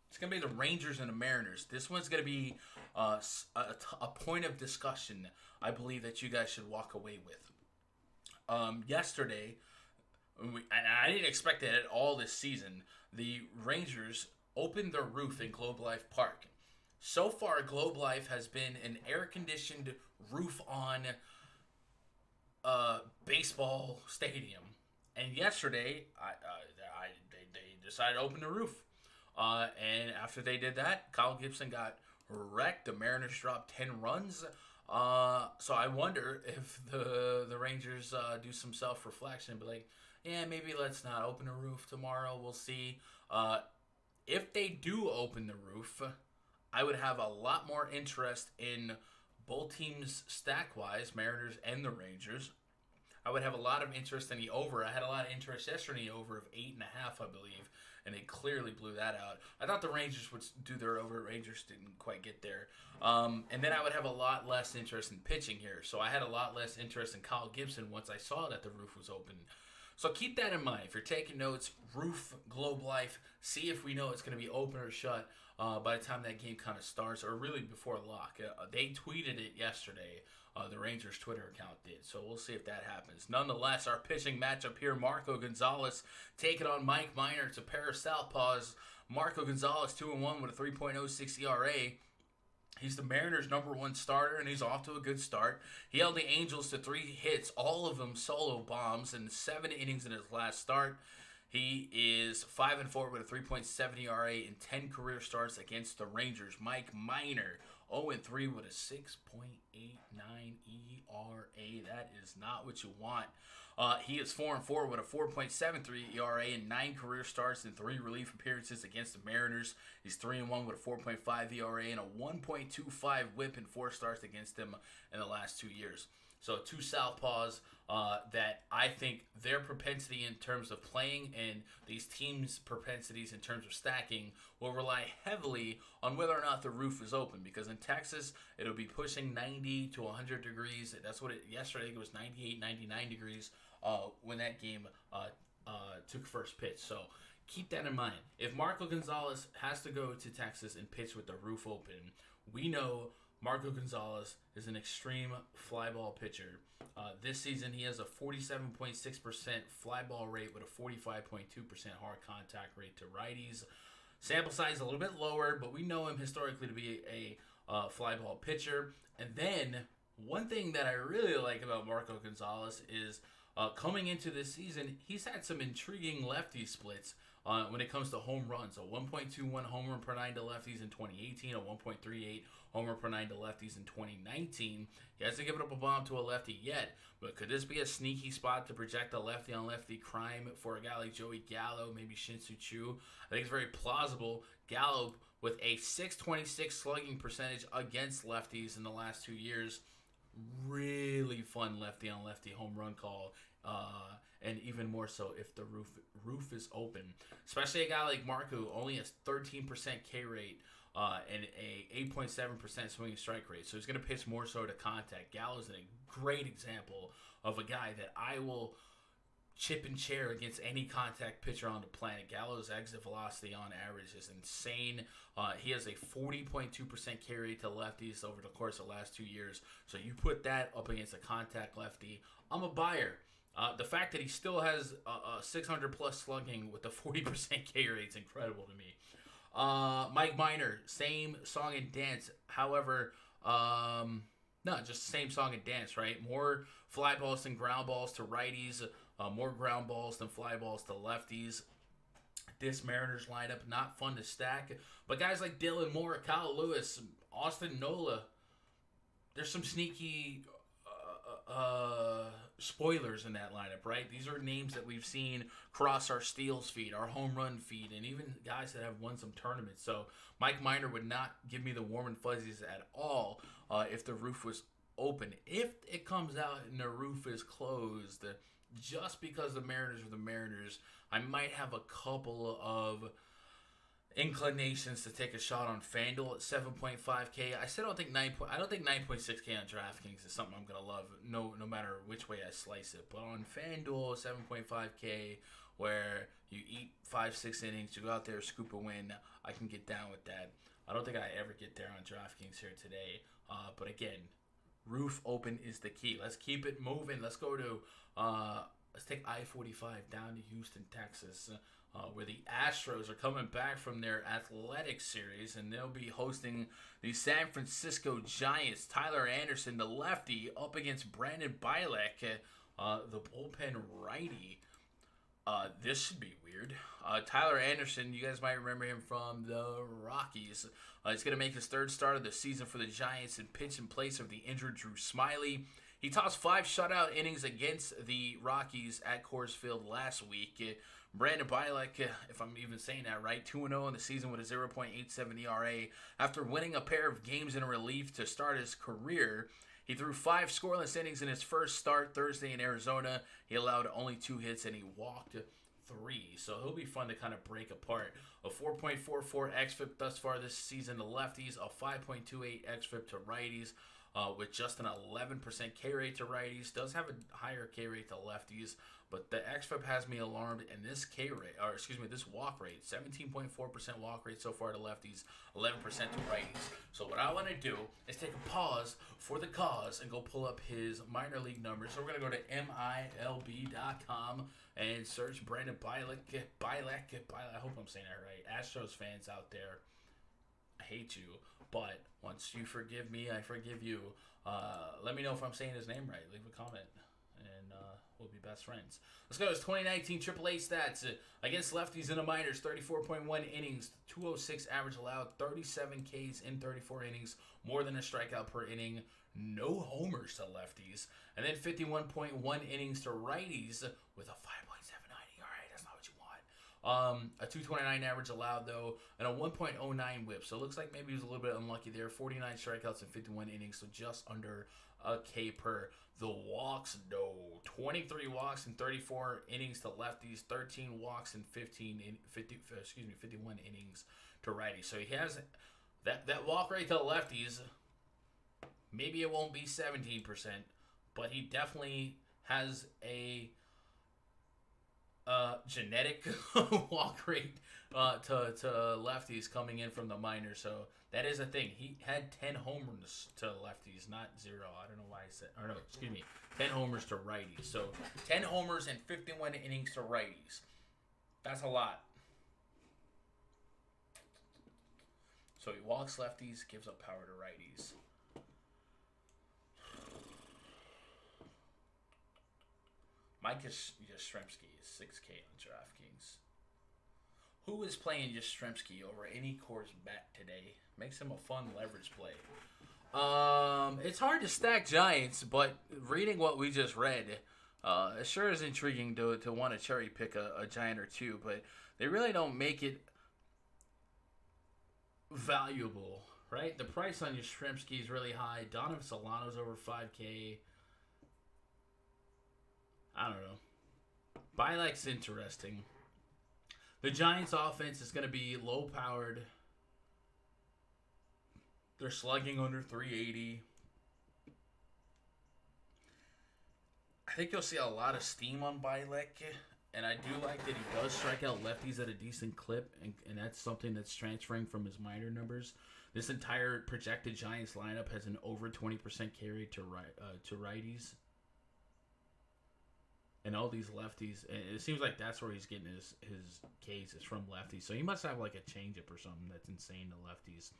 it's going to be the Rangers and the Mariners. This one's going to be a point of discussion, I believe, that you guys should walk away with. Yesterday, and I didn't expect it at all this season, the Rangers opened their roof in Globe Life Park. So far, Globe Life has been an air-conditioned roof-on baseball stadium. And yesterday, they decided to open the roof. And after they did that, Kyle Gibson got wrecked. The Mariners dropped 10 runs. So I wonder if the Rangers do some self-reflection and be like, yeah, maybe let's not open the roof tomorrow. We'll see. If they do open the roof, I would have a lot more interest in both teams stack-wise, Mariners and the Rangers. I would have a lot of interest in the over. I had a lot of interest yesterday in the over of 8.5, I believe, and they clearly blew that out. I thought the Rangers would do their over. Rangers didn't quite get there. And then I would have a lot less interest in pitching here. So I had a lot less interest in Kyle Gibson once I saw that the roof was open. So keep that in mind. If you're taking notes, roof, Globe Life, see if we know it's going to be open or shut by the time that game kind of starts, or really before lock. They tweeted it yesterday. The Rangers Twitter account did. So we'll see if that happens. Nonetheless, our pitching matchup here, Marco Gonzalez taking on Mike Minor. It's a pair of southpaws. Marco Gonzalez, 2-1 with a 3.06 ERA. He's the Mariners' #1 starter, and he's off to a good start. He held the Angels to 3 hits, all of them solo bombs, in 7 innings in his last start. He is 5-4 with a 3.7 ERA in 10 career starts against the Rangers. Mike Minor, 0-3 with a 6.89 ERA. That is not what you want. He is 4-4 with a 4.73 ERA in 9 career starts and 3 relief appearances against the Mariners. He's 3-1 with a 4.5 ERA and a 1.25 WHIP in 4 starts against them in the last 2 years. So 2 southpaws that I think their propensity in terms of playing and these teams' propensities in terms of stacking will rely heavily on whether or not the roof is open. Because in Texas, it'll be pushing 90 to 100 degrees. That's what yesterday it was 98, 99 degrees when that game took first pitch. So keep that in mind. If Marco Gonzalez has to go to Texas and pitch with the roof open, we know Marco Gonzalez is an extreme fly ball pitcher. This season, he has a 47.6% fly ball rate with a 45.2% hard contact rate to righties. Sample size a little bit lower, but we know him historically to be a fly ball pitcher. And then, one thing that I really like about Marco Gonzalez is coming into this season, he's had some intriguing lefty splits. When it comes to home runs, a 1.21 home run per 9 to lefties in 2018, a 1.38 homer per 9 to lefties in 2019. He hasn't given up a bomb to a lefty yet, but could this be a sneaky spot to project a lefty-on-lefty crime for a guy like Joey Gallo, maybe Shin-Soo Choo? I think it's very plausible. Gallo with a .626 slugging percentage against lefties in the last 2 years. Really fun lefty-on-lefty home run call. And even more so if the roof is open. Especially a guy like Marco, only has 13% K rate and a 8.7% swinging strike rate. So he's going to pitch more so to contact. Gallo's a great example of a guy that I will chip and chair against any contact pitcher on the planet. Gallo's exit velocity on average is insane. He has a 40.2% K rate to lefties over the course of the last 2 years. So you put that up against a contact lefty, I'm a buyer. The fact that he still has 600 plus slugging with a 40% K rate is incredible to me. Mike Minor, same song and dance. However, no, just same song and dance, right? More fly balls than ground balls to righties. More ground balls than fly balls to lefties. This Mariners lineup, not fun to stack. But guys like Dylan Moore, Kyle Lewis, Austin Nola, there's some sneaky spoilers in that lineup, right? These are names that we've seen cross our steals feed, our home run feed, and even guys that have won some tournaments. So Mike Minor would not give me the warm and fuzzies at all if the roof was open. If it comes out and the roof is closed, just because the Mariners are the Mariners, I might have a couple of inclinations to take a shot on FanDuel at 7.5K. I still don't think I don't think 9.6K on DraftKings is something I'm gonna love. No matter which way I slice it. But on FanDuel, 7.5K, where you eat 5-6 innings, you go out there, scoop a win. I can get down with that. I don't think I ever get there on DraftKings here today. But again, roof open is the key. Let's keep it moving. Let's go to let's take I-45 down to Houston, Texas, where the Astros are coming back from their athletic series, and they'll be hosting the San Francisco Giants. Tyler Anderson, the lefty, up against Brandon Bilek, the bullpen righty. This should be weird. Tyler Anderson, you guys might remember him from the Rockies. He's going to make his third start of the season for the Giants and pitch in place of the injured Drew Smyly. He tossed 5 shutout innings against the Rockies at Coors Field last week. Brandon Bilek, if I'm even saying that right, 2-0 in the season with a 0.87 ERA. After winning a pair of games in relief to start his career, he threw 5 scoreless innings in his first start Thursday in Arizona. He allowed only 2 hits and he walked 3. So he'll be fun to kind of break apart. A 4.44 xFIP thus far this season to lefties, a 5.28 xFIP to righties. With just an 11% K rate to righties. Does have a higher K rate to lefties, but the xFIP has me alarmed. And this this walk rate, 17.4% walk rate so far to lefties, 11% to righties. So what I want to do is take a pause for the cause and go pull up his minor league numbers. So we're gonna go to MLB.com and search Brandon Bilek. I hope I'm saying that right. Astros fans out there, I hate you. But once you forgive me, I forgive you. Let me know if I'm saying his name right. Leave a comment, and we'll be best friends. Let's go to his 2019 AAA stats. Against lefties in the minors, 34.1 innings, 206 average allowed, 37 Ks in 34 innings, more than a strikeout per inning, no homers to lefties, and then 51.1 innings to righties with a 5.79 ERA. That's not what you want. A 229 average allowed, though, and a 1.09 whip. So it looks like maybe he was a little bit unlucky there. 49 strikeouts in 51 innings, so just under a K per. The walks, no. 23 walks in 34 innings to lefties, 13 walks in 51 innings to righties. So he has that walk rate to lefties. Maybe it won't be 17%, but he definitely has a genetic walk rate to lefties coming in from the minors. So that is a thing. He had 10 homers to lefties, not 0. I don't know why I said, 10 homers to righties. So 10 homers and 51 innings to righties. That's a lot. So he walks lefties, gives up power to righties. Mike Yastrzemski is 6K on DraftKings. Who is playing Yastrzemski over any Coors bet today? Makes him a fun leverage play. It's hard to stack Giants, but reading what we just read, it sure is intriguing to want to cherry pick a Giant or two, but they really don't make it valuable, right? The price on Yastrzemski is really high. Donovan Solano's over 5K. I don't know. Bilek's interesting. The Giants' offense is going to be low-powered. They're slugging under 380. I think you'll see a lot of steam on Bilek, and I do like that he does strike out lefties at a decent clip, and that's something that's transferring from his minor numbers. This entire projected Giants lineup has an over 20% carry to righties. and all these lefties. It seems like that's where he's getting his Ks is from lefties. So he must have like a changeup or something that's insane to lefties.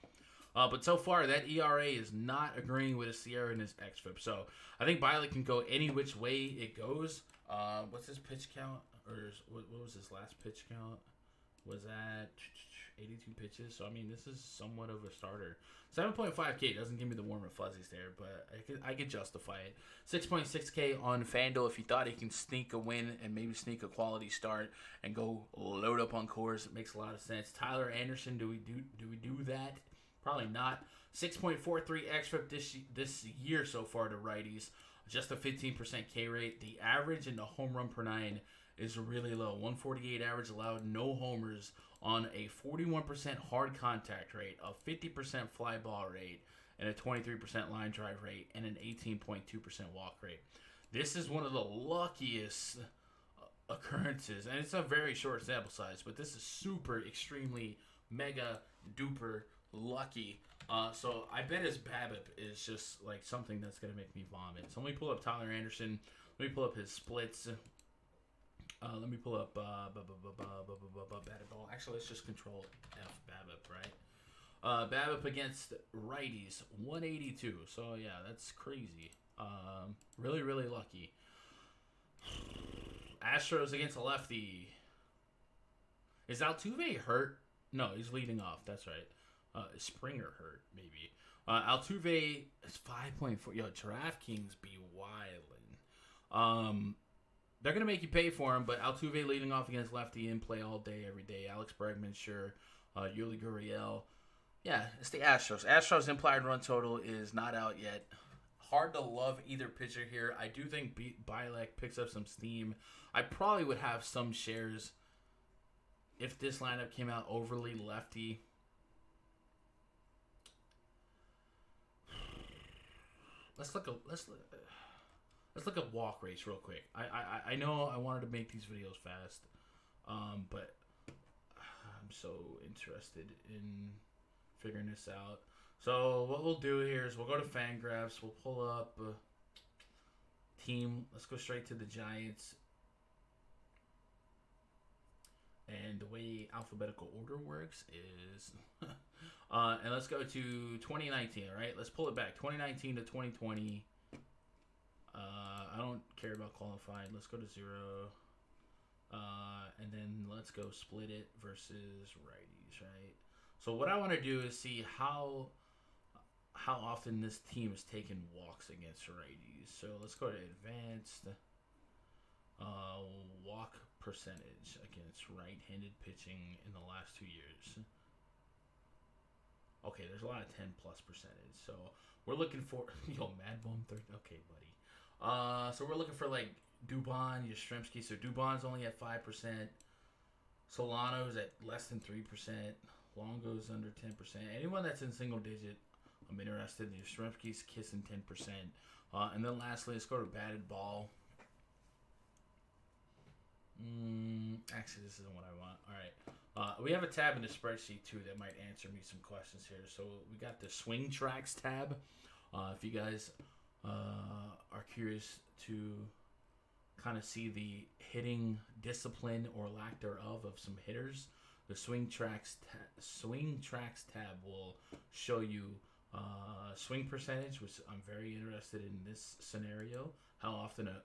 But so far, that ERA is not agreeing with his Sierra and his xFIP. So I think Biley can go any which way it goes. What's his pitch count? Or what was his last pitch count? Was that 82 pitches? So, I mean, this is somewhat of a starter. 7.5K doesn't give me the warm and fuzzies there, but I could justify it. 6.6K on FanDuel if you thought he can sneak a win and maybe sneak a quality start and go load up on cores. It makes a lot of sense. Tyler Anderson, do we do that? Probably not. 6.43 xFIP this year so far to righties. Just a 15% K rate. The average in the home run per 9 is really low. 148 average allowed, no homers on a 41% hard contact rate, a 50% fly ball rate, and a 23% line drive rate, and an 18.2% walk rate. This is one of the luckiest occurrences, and it's a very short sample size, but this is super, extremely, mega, duper lucky. So I bet his BABIP is just like something that's going to make me vomit. So let me pull up Tyler Anderson. Let me pull up his splits. Let me pull up batted ball. Actually, let's just control F BABIP, right? BABIP against righties, 182. So yeah, that's crazy. Really, really lucky. Astros against a lefty. Is Altuve hurt? No, he's leading off. That's right. Springer hurt, maybe. Altuve is 5.4. Yo, DraftKings be wildin'. They're going to make you pay for him, but Altuve leading off against lefty in play all day, every day. Alex Bregman, sure. Yuli Gurriel. Yeah, it's the Astros. Astros implied run total is not out yet. Hard to love either pitcher here. I do think Bielek picks up some steam. I probably would have some shares if this lineup came out overly lefty. Let's look at walk rates real quick. I know I wanted to make these videos fast, but I'm so interested in figuring this out. So what we'll do here is we'll go to FanGraphs. We'll pull up team. Let's go straight to the Giants. And the way alphabetical order works is... and let's go to 2019, all right? Let's pull it back. 2019 to 2020. I don't care about qualified. Let's go to 0. And then let's go split it versus righties, right? So what I want to do is see how often this team has taken walks against righties. So let's go to advanced. Walk percentage against right-handed pitching in the last 2 years. Okay, there's a lot of 10+ percentage. So we're looking for Mad Bum 30. Okay, buddy. So we're looking for like Dubon, Yastrzemski. So Dubon's only at 5%. Solano's at less than 3%. Longo's under 10%. Anyone that's in single digit, I'm interested in. Yastrzemski's kissing 10%. And then lastly, let's go to batted ball. Actually, this isn't what I want. All right. We have a tab in the spreadsheet, too, that might answer me some questions here. So we got the Swing Tracks tab. If you guys are curious to kind of see the hitting discipline or lack thereof of some hitters, the Swing Tracks tab will show you swing percentage, which I'm very interested in this scenario, how often a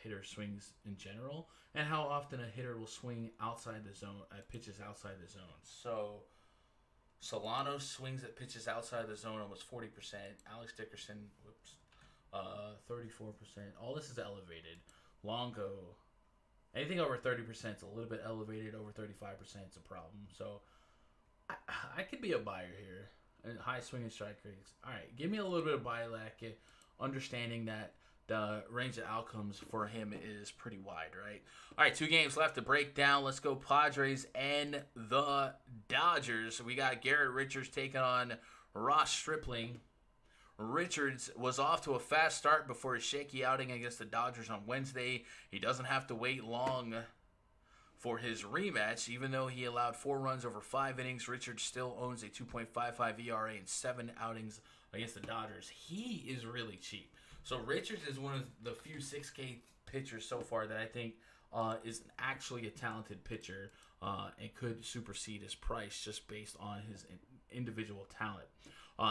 hitter swings in general, and how often a hitter will swing outside the zone, at pitches outside the zone. So Solano swings at pitches outside the zone almost 40%. Alex Dickerson, 34%. All this is elevated. Longo, anything over 30% is a little bit elevated. Over 35% is a problem. So I could be a buyer here. And high swing and strike rates. All right, give me a little bit of Bielak, understanding that the range of outcomes for him is pretty wide, right? All right, 2 games left to break down. Let's go Padres and the Dodgers. We got Garrett Richards taking on Ross Stripling. Richards was off to a fast start before his shaky outing against the Dodgers on Wednesday. He doesn't have to wait long for his rematch. Even though he allowed 4 runs over 5 innings, Richards still owns a 2.55 ERA in 7 outings against the Dodgers. He is really cheap. So Richards is one of the few 6K pitcher so far that I think is actually a talented pitcher and could supersede his price just based on his individual talent.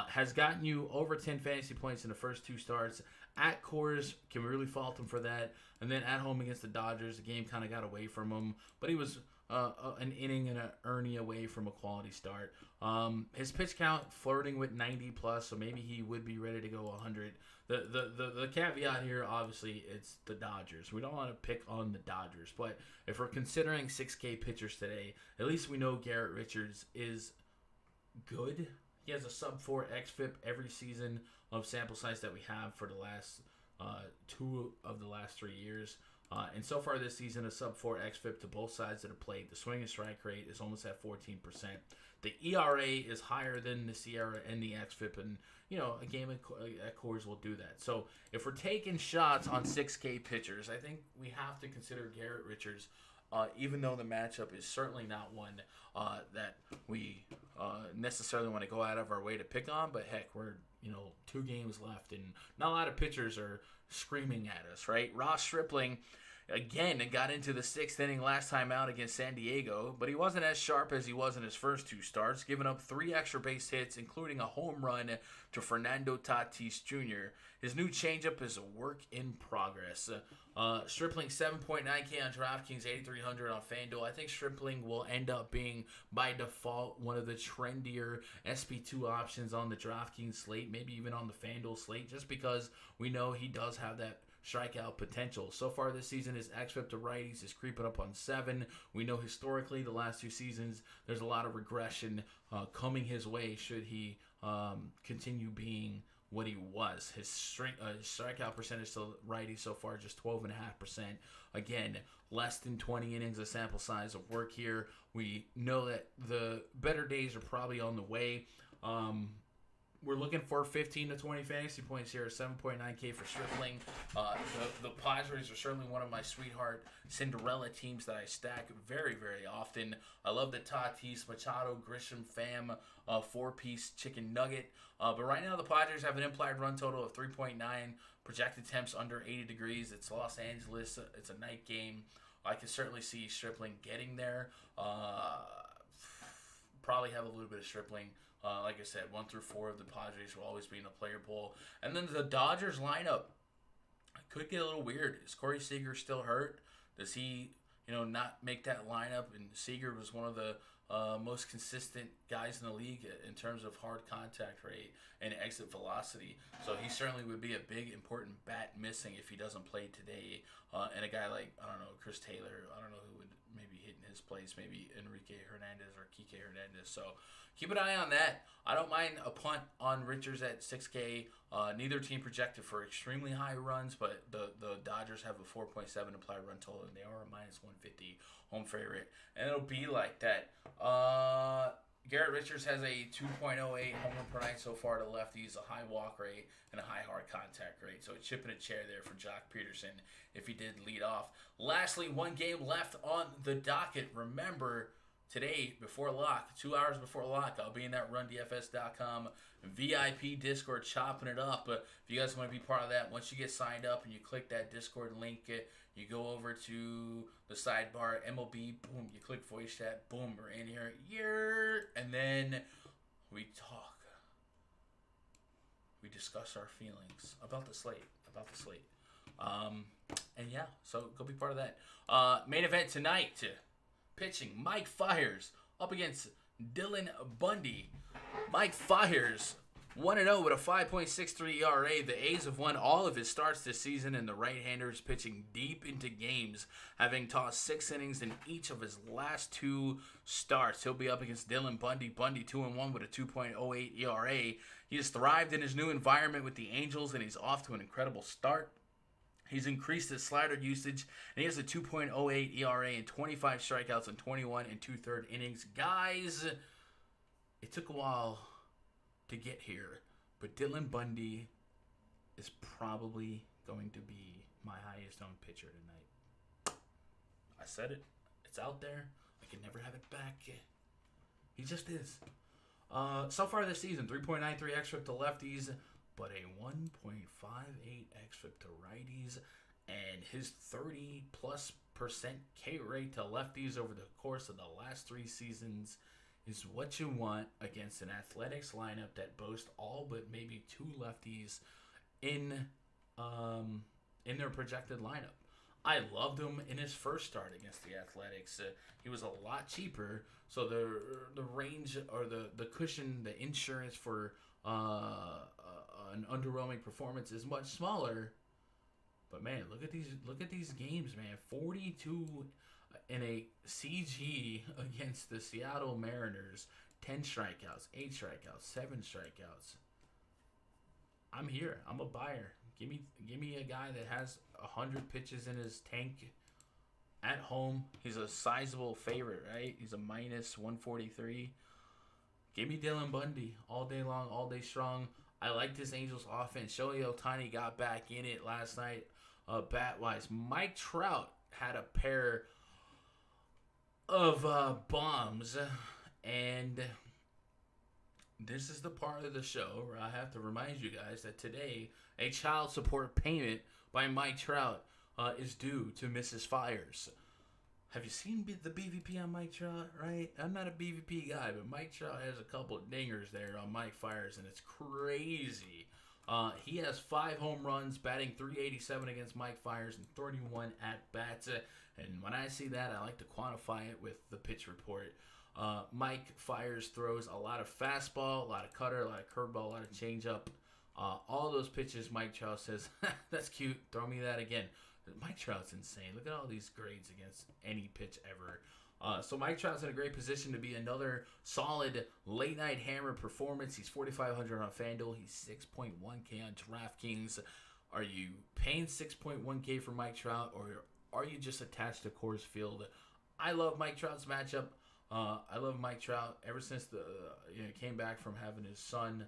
Has gotten you over 10 fantasy points in the first 2 starts. At Coors, can we really fault him for that? And then at home against the Dodgers, the game kind of got away from him, but he was an inning and an Ernie away from a quality start. His pitch count flirting with 90 plus, so maybe he would be ready to go 100. The caveat here, obviously, it's the Dodgers. We don't want to pick on the Dodgers, but if we're considering 6K pitchers today, at least we know Garrett Richards is good. He has a sub-4 xFIP every season of sample size that we have for the last 2 of the last 3 years. And so far this season, a sub-4 xFIP to both sides that have played. The swing and strike rate is almost at 14%. The ERA is higher than the SIERA and the xFIP, and a game at Coors will do that. So if we're taking shots on 6K pitchers, I think we have to consider Garrett Richards, even though the matchup is certainly not one that we necessarily want to go out of our way to pick on. But heck, we're 2 games left, and not a lot of pitchers are screaming at us, right? Ross Stripling, again, got into the 6th inning last time out against San Diego, but he wasn't as sharp as he was in his first 2 starts, giving up 3 extra base hits, including a home run to Fernando Tatis Jr. His new changeup is a work in progress. Stripling 7.9K on DraftKings, 8,300 on FanDuel. I think Stripling will end up being, by default, one of the trendier SP2 options on the DraftKings slate, maybe even on the FanDuel slate, just because we know he does have that strikeout potential. So far this season, his xFIP to righties is creeping up on 7. We know historically the last 2 seasons, there's a lot of regression coming his way should he continue being what he was. His strikeout percentage to righties so far just 12.5%. Again, less than 20 innings of sample size of work here. We know that the better days are probably on the way. We're looking for 15 to 20 fantasy points here, 7.9K for Stripling. The Padres are certainly one of my sweetheart Cinderella teams that I stack very, very often. I love the Tatis, Machado, Grisham, Pham 4-piece chicken nugget. But right now the Padres have an implied run total of 3.9, projected temps under 80 degrees. It's Los Angeles. It's a night game. I can certainly see Stripling getting there. Probably have a little bit of Stripling. Like I said, 1 through 4 of the Padres will always be in the player pool. And then the Dodgers lineup could get a little weird. Is Corey Seager still hurt? Does he, not make that lineup? And Seager was one of the most consistent guys in the league in terms of hard contact rate and exit velocity. So he certainly would be a big, important bat missing if he doesn't play today. And a guy like, Chris Taylor, I don't know who would maybe hit in his place, maybe Enrique Hernandez or Kike Hernandez. So keep an eye on that. I don't mind a punt on Richards at 6K. Neither team projected for extremely high runs, but the Dodgers have a 4.7 implied run total, and they are a minus 150 home favorite. And it'll be like that. Garrett Richards has a 2.08 home run per night so far to lefties, a high walk rate, and a high hard contact rate. So it's chipping a chair there for Jock Peterson if he did lead off. Lastly, 1 game left on the docket. Remember, today, before lock, 2 hours before lock, I'll be in that RunDFS.com VIP Discord chopping it up. But if you guys want to be part of that, once you get signed up and you click that Discord link, you go over to the sidebar, MLB, boom, you click voice chat, boom, we're in here, and then we talk. We discuss our feelings about the slate. And yeah, so go be part of that. Main event tonight. Pitching, Mike Fiers up against Dylan Bundy. Mike Fiers 1-0 with a 5.63 ERA. The A's have won all of his starts this season, and the right-hander is pitching deep into games, having tossed 6 innings in each of his last 2 starts. He'll be up against Dylan Bundy. Bundy 2-1 with a 2.08 ERA. He has thrived in his new environment with the Angels, and he's off to an incredible start. He's increased his slider usage, and he has a 2.08 ERA and 25 strikeouts in 21 and 2/3 innings. Guys, it took a while to get here, but Dylan Bundy is probably going to be my highest-owned pitcher tonight. I said it. It's out there. I can never have it back. He just is. So far this season, 3.93 xFIP to lefties, but a 1.58 xFIP to righties. And his 30+% K rate to lefties over the course of the last 3 seasons is what you want against an Athletics lineup that boasts all but maybe 2 lefties in their projected lineup. I loved him in his first start against the Athletics. He was a lot cheaper, so the range or the cushion, the insurance for an underwhelming performance is much smaller. But man, look at these games, man. 42 in a CG against the Seattle Mariners. 10 strikeouts, 8 strikeouts, 7 strikeouts. I'm here. I'm a buyer. Give me a guy that has 100 pitches in his tank at home. He's a sizable favorite, right? He's a -143. Give me Dylan Bundy all day long, all day strong. I like this Angels offense. Shohei Ohtani got back in it last night, bat-wise. Mike Trout had a pair of bombs, and this is the part of the show where I have to remind you guys that today a child support payment by Mike Trout is due to Mrs. Fires. Have you seen the BVP on Mike Trout, right? I'm not a BVP guy, but Mike Trout has a couple of dingers there on Mike Fires, and it's crazy. He has 5 home runs, batting .387 against Mike Fires and 31 at-bats. And when I see that, I like to quantify it with the pitch report. Mike Fires throws a lot of fastball, a lot of cutter, a lot of curveball, a lot of changeup. All those pitches, Mike Trout says, that's cute, throw me that again. Mike Trout's insane. Look at all these grades against any pitch ever. So Mike Trout's in a great position to be another solid late-night hammer performance. He's 4,500 on FanDuel. He's 6.1K on DraftKings. Are you paying 6.1K for Mike Trout, or are you just attached to Coors Field? I love Mike Trout's matchup. I love Mike Trout ever since came back from having his son.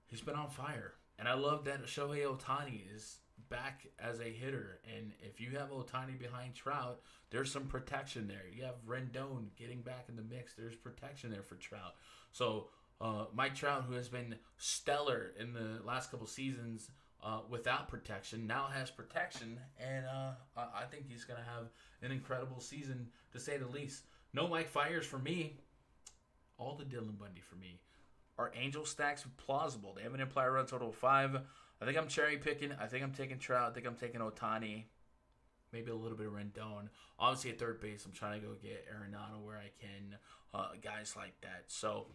He's been on fire. And I love that Shohei Ohtani is back as a hitter. And if you have Ohtani behind Trout, there's some protection there. You have Rendon getting back in the mix. There's protection there for Trout. So Mike Trout, who has been stellar in the last couple seasons without protection, now has protection. And I think he's going to have an incredible season, to say the least. No Mike Fires for me. All the Dylan Bundy for me. Our Angel stacks plausible. They have an implied run total of 5. I think I'm cherry picking. I think I'm taking Trout. I think I'm taking Ohtani. Maybe a little bit of Rendon. Obviously at third base, I'm trying to go get Arenado where I can. Guys like that. So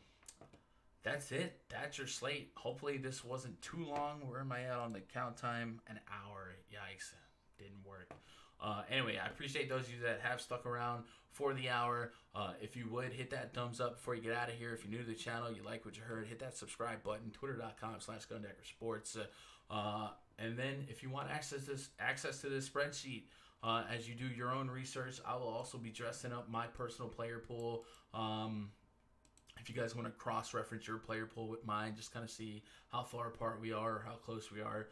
that's it. That's your slate. Hopefully this wasn't too long. Where am I at on the count time? An hour. Yikes. Didn't work. Anyway, I appreciate those of you that have stuck around for the hour. If you would, hit that thumbs up before you get out of here. If you're new to the channel, you like what you heard, hit that subscribe button, twitter.com/GundeckerSports. And then if you want access to this spreadsheet, as you do your own research, I will also be dressing up my personal player pool. If you guys want to cross-reference your player pool with mine, just kind of see how far apart we are or how close we are.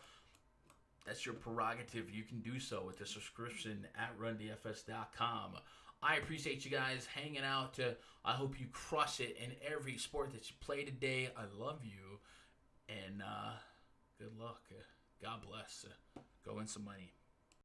That's your prerogative. You can do so with the subscription at rundfs.com. I appreciate you guys hanging out. I hope you crush it in every sport that you play today. I love you. And good luck. God bless. Go win some money.